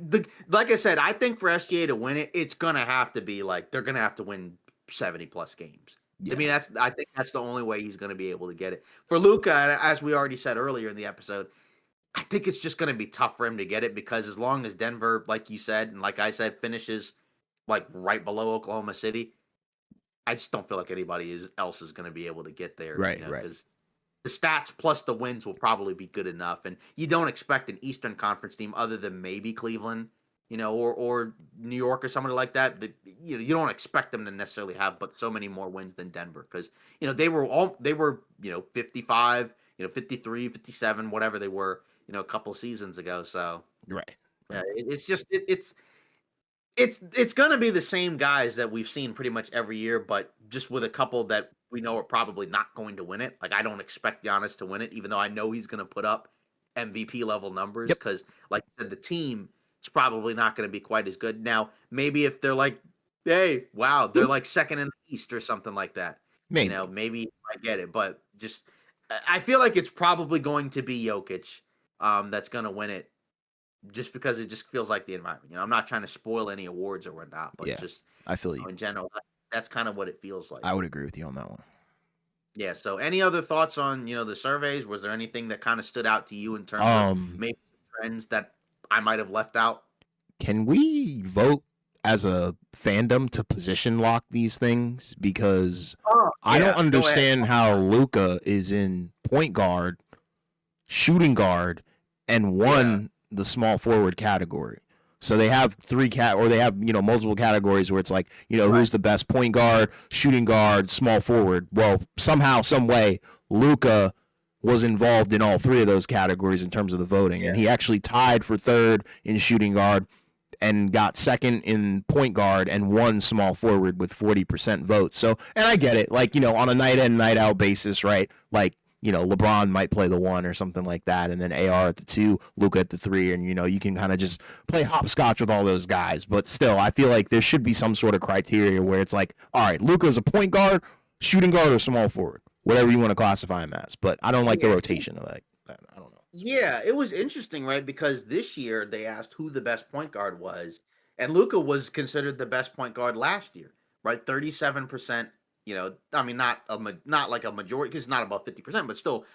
like I said, I think for SGA to win it, it's going to have to be like, they're going to have to win 70 plus games. To me, Yeah. I think that's the only way he's going to be able to get it. For Luka, as we already said earlier in the episode, I think it's just going to be tough for him to get it because as long as Denver, like you said, and like I said, finishes like right below Oklahoma City, I just don't feel like else is going to be able to get there, Right. Right. because the stats plus the wins will probably be good enough. And you don't expect an Eastern Conference team other than maybe Cleveland, or New York or somebody like that. You don't expect them to necessarily have but so many more wins than Denver because they were 55, 53, 57, whatever they were, a couple seasons ago. So Right. yeah, it's just it's going to be the same guys that we've seen pretty much every year, but just with a couple that we know are probably not going to win it. Like I don't expect Giannis to win it, even though I know he's going to put up MVP level numbers Yep. because, like I said, the team is probably not going to be quite as good. Now, maybe if they're like, hey, wow, they're like second in the East or something like that, Maybe. maybe I get it. But just, I feel like it's probably going to be Jokic that's going to win it just because it just feels like the environment. I'm not trying to spoil any awards or whatnot, but Yeah. just I feel you. in general, that's kind of what it feels like. I would agree with you on that one. Yeah. So, any other thoughts on the surveys? Was there anything that kind of stood out to you in terms of Um, maybe trends that I might have left out? can we vote as a fandom to position lock these things? Because Oh, I don't yeah. Go ahead. understand how Luka is in point guard, shooting guard, and Yeah. won the small forward category. So they have they have multiple categories where it's like Right. who's the best point guard, shooting guard, small forward. Well, somehow, some way, Luka was involved in all three of those categories in terms of the voting, and he actually tied for third in shooting guard and got second in point guard and won small forward with 40% votes. So, and I get it, like, on a night in, night out basis, right? Like, LeBron might play the one or something like that, and then AR at the two, Luka at the three, and, you can kind of just play hopscotch with all those guys. But still, I feel like there should be some sort of criteria where it's like, all right, Luka's a point guard, shooting guard, or small forward, whatever you want to classify him as. But I don't like the rotation of that. I don't know. Yeah, it was interesting, right? Because this year they asked who the best point guard was, and Luca was considered the best point guard last year, right? 37%. I mean, not like a majority because it's not above 50%, but still,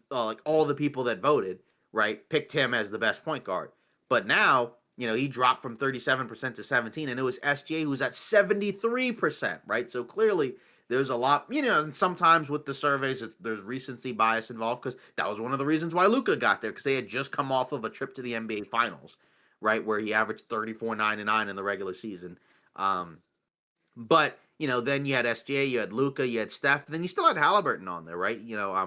like all the people that voted, right, picked him as the best point guard. But now, he dropped from 37% to 17, and it was SJ who was at 73%, right? So clearly there's a lot, and sometimes with the surveys, there's recency bias involved because that was one of the reasons why Luka got there because they had just come off of a trip to the NBA Finals, right, where he averaged 34, 9, and 9 in the regular season. But then you had SGA, you had Luka, you had Steph, then you still had Halliburton on there, right?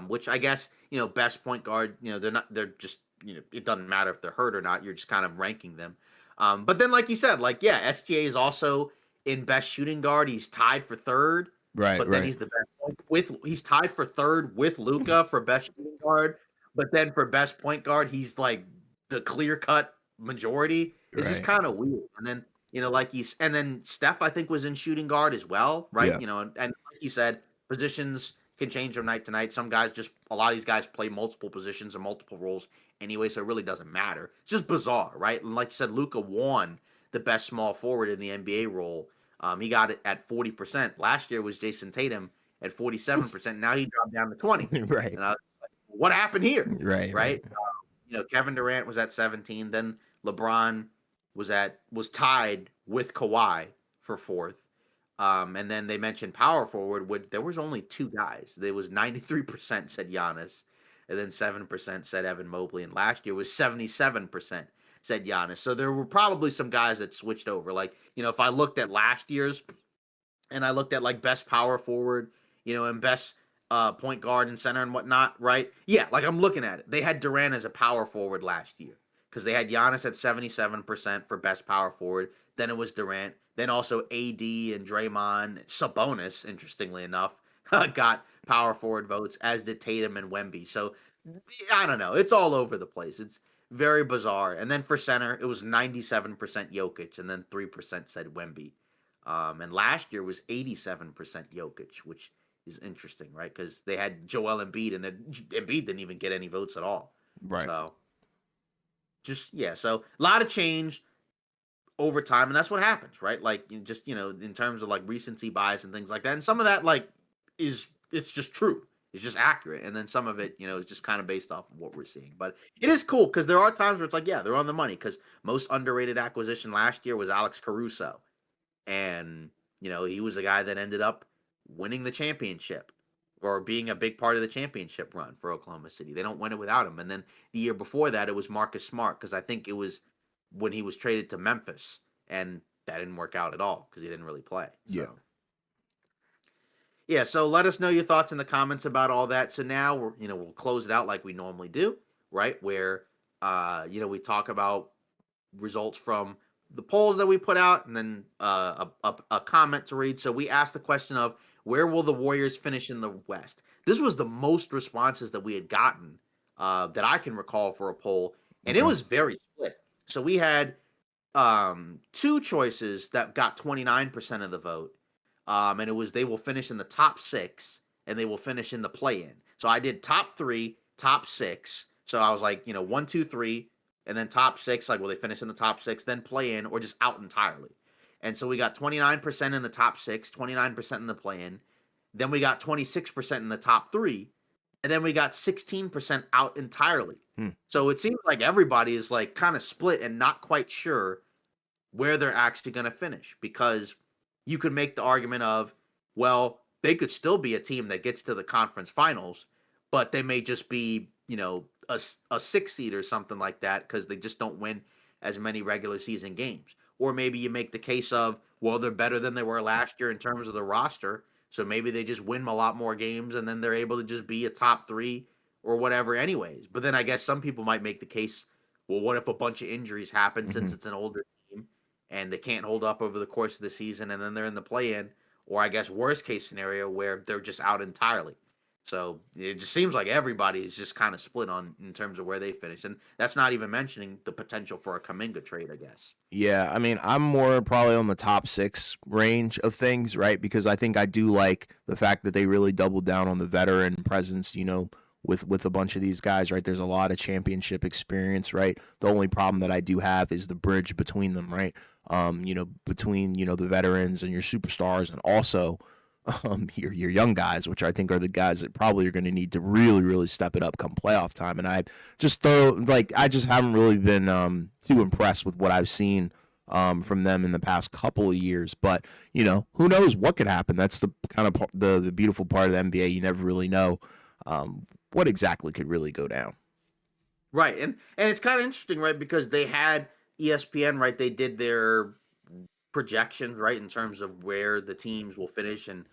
Which I guess best point guard. They're just it doesn't matter if they're hurt or not. You're just kind of ranking them. But then, like you said, like yeah, SGA is also in best shooting guard. He's tied for third. Right, But then right. he's the best he's tied for third with Luka for best shooting guard. But then for best point guard, he's like the clear cut majority. It's just Right. kind of weird. And then and then Steph I think was in shooting guard as well, right? Yeah. And like you said, positions can change from night to night. Some guys a lot of these guys play multiple positions or multiple roles anyway, so it really doesn't matter. It's just bizarre, right? And like you said, Luka won the best small forward in the NBA role. He got it at 40%. Last year was Jason Tatum at 47%. Now he dropped down to 20. Right. And I was like, what happened here? Right. Right? Kevin Durant was at 17. Then LeBron was tied with Kawhi for fourth. And then they mentioned power forward. There was only two guys. There was 93% said Giannis, and then 7% said Evan Mobley. And last year was 77% said Giannis. So there were probably some guys that switched over. Like, if I looked at last year's and I looked at like best power forward, and best point guard and center and whatnot, right? Yeah, like I'm looking at it. They had Durant as a power forward last year because they had Giannis at 77% for best power forward. Then it was Durant. Then also AD and Draymond, Sabonis, interestingly enough, got power forward votes, as did Tatum and Wemby. So I don't know. It's all over the place. It's very bizarre. And then for center, it was 97% Jokic, and then 3% said Wemby. And last year was 87% Jokic, which is interesting, right? Because they had Joel Embiid, and then Embiid didn't even get any votes at all. Right. So So a lot of change over time, and that's what happens, right? Like in terms of like recency bias and things like that. And some of that like it's just true. It's just accurate. And then some of it, is just kind of based off of what we're seeing. But it is cool because there are times where it's like, yeah, they're on the money because most underrated acquisition last year was Alex Caruso. And, he was a guy that ended up winning the championship or being a big part of the championship run for Oklahoma City. They don't win it without him. And then the year before that, it was Marcus Smart because I think it was when he was traded to Memphis, and that didn't work out at all because he didn't really play. Yeah. Yeah, so let us know your thoughts in the comments about all that. So now we'll close it out like we normally do, right? Where we talk about results from the polls that we put out, and then a comment to read. So we asked the question of where will the Warriors finish in the West? This was the most responses that we had gotten that I can recall for a poll, and it was very split. So we had two choices that got 29% of the vote. And it was they will finish in the top 6 and they will finish in the play-in. So I did top 3, top 6. So I was like, 1, 2, 3, and then top 6. Like, will they finish in the top 6, then play-in, or just out entirely? And so we got 29% in the top 6, 29% in the play-in. Then we got 26% in the top 3, and then we got 16% out entirely. So it seems like everybody is like kind of split and not quite sure where they're actually going to finish, because you could make the argument of, well, they could still be a team that gets to the conference finals, but they may just be, a 6 seed or something like that because they just don't win as many regular season games. Or maybe you make the case of, well, they're better than they were last year in terms of the roster, so maybe they just win a lot more games and then they're able to just be a top 3 or whatever anyways. But then I guess some people might make the case, well, what if a bunch of injuries happen since it's an older team and they can't hold up over the course of the season, and then they're in the play-in, or I guess worst case scenario where they're just out entirely. So it just seems like everybody is just kind of split in terms of where they finish, and that's not even mentioning the potential for a Kuminga trade, I guess. Yeah, I mean, I'm more probably on the top 6 range of things, right? Because I think I do like the fact that they really doubled down on the veteran presence, with a bunch of these guys, right? There's a lot of championship experience, right? The only problem that I do have is the bridge between them, right? Between the veterans and your superstars, and also your young guys, which I think are the guys that probably are going to need to really, really step it up come playoff time. And I just haven't really been too impressed with what I've seen from them in the past couple of years. But who knows what could happen? That's the kind of the beautiful part of the NBA. You never really know what exactly could really go down. Right. And it's kind of interesting, right? Because they had ESPN, right? They did their projections, right, in terms of where the teams will finish and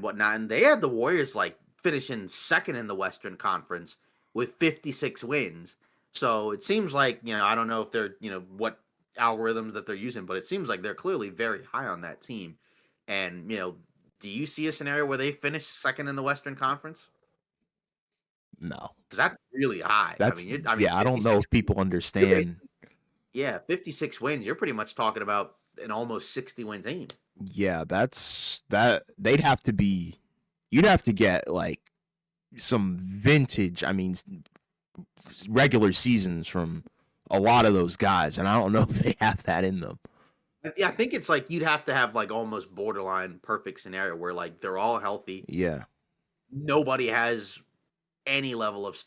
whatnot. And they had the Warriors like finishing second in the Western Conference with 56 wins. So it seems like, I don't know if they're, what algorithms that they're using, but it seems like they're clearly very high on that team. And, do you see a scenario where they finish second in the Western Conference? No, because that's really high. I don't know if people understand. 56 wins. You're pretty much talking about an almost 60-win team. Yeah, they'd have to be. You'd have to get like some vintage. I mean, regular seasons from a lot of those guys, and I don't know if they have that in them. Yeah, I think it's like you'd have to have like almost borderline perfect scenario where like they're all healthy. Yeah, nobody has any level of a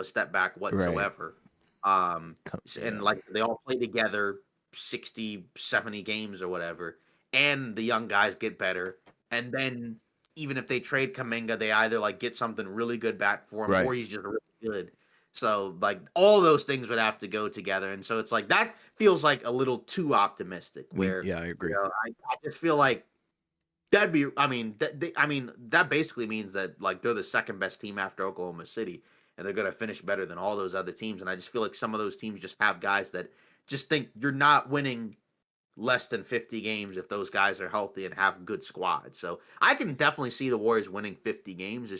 step back whatsoever. Right. And like they all play together 60, 70 games or whatever, and the young guys get better. And then even if they trade Kuminga, they either like get something really good back for him, right, or he's just really good. So like all those things would have to go together, and so it's like that feels like a little too optimistic. Where I agree. I just feel like that'd be. That basically means that like they're the second best team after Oklahoma City, and they're gonna finish better than all those other teams. And I just feel like some of those teams just have guys that just think you're not winning less than 50 games if those guys are healthy and have good squads. So I can definitely see the Warriors winning 50 games.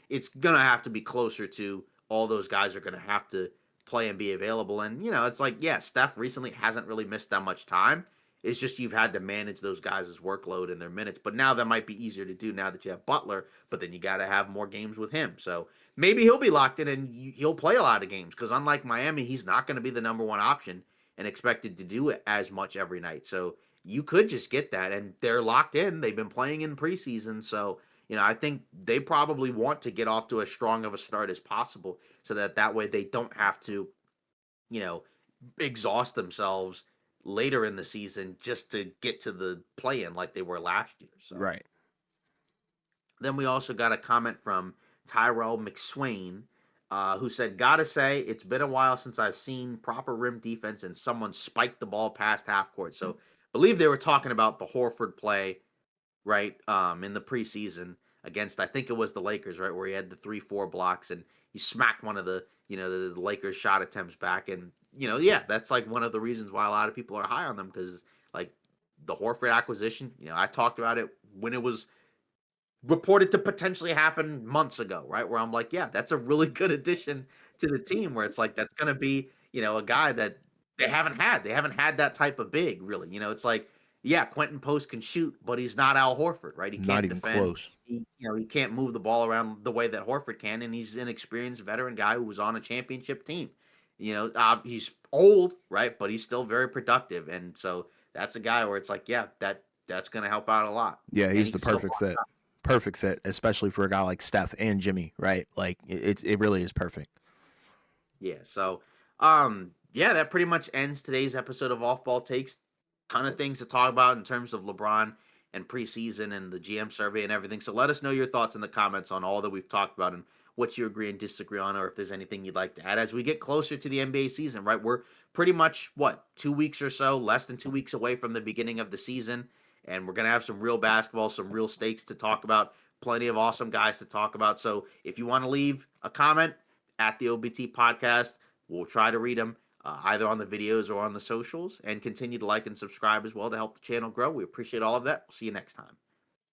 It's gonna have to be closer to all those guys are gonna have to play and be available. And it's like, yeah, Steph recently hasn't really missed that much time, It's just you've had to manage those guys' workload and their minutes. But now that might be easier to do now that you have Butler, but then you got to have more games with him. So maybe he'll be locked in and he'll play a lot of games because unlike Miami, he's not going to be the number one option and expected to do it as much every night. So you could just get that, and they're locked in. They've been playing in preseason. So, I think they probably want to get off to as strong of a start as possible so that way they don't have to, you know, exhaust themselves later in the season just to get to the play-in like they were last year. So Right. then we also got a comment from Tyrell McSwain, who said, "Gotta say, it's been a while since I've seen proper rim defense and someone spike the ball past half court." So believe they were talking about the Horford play, right? In the preseason against, I think it was the Lakers, right, where he had the 3-4 blocks and he smacked one of the, the Lakers shot attempts back. And, yeah, that's like one of the reasons why a lot of people are high on them because, like, the Horford acquisition, I talked about it when it was reported to potentially happen months ago, right? Where I'm like, yeah, that's a really good addition to the team where it's like that's going to be, a guy that they haven't had. They haven't had that type of big, really. It's like, yeah, Quentin Post can shoot, but he's not Al Horford, right? He Not can't even defend. close. He can't move the ball around the way that Horford can, and he's an experienced veteran guy who was on a championship team. He's old, right? But he's still very productive, and so that's a guy where it's like, yeah, that's going to help out a lot. Yeah, And he's he the can still perfect fit. Perfect fit, especially for a guy like Steph and Jimmy, right? Like it really is perfect. Yeah. So, yeah, that pretty much ends today's episode of Off Ball Takes. Ton of things to talk about in terms of LeBron and preseason and the GM survey and everything. So let us know your thoughts in the comments on all that we've talked about and what you agree and disagree on, or if there's anything you'd like to add as we get closer to the NBA season, right? We're pretty much, 2 weeks or so, less than 2 weeks away from the beginning of the season. And we're going to have some real basketball, some real stakes to talk about, plenty of awesome guys to talk about. So if you want to leave a comment at the OBT podcast, we'll try to read them either on the videos or on the socials, and continue to like and subscribe as well to help the channel grow. We appreciate all of that. We'll see you next time.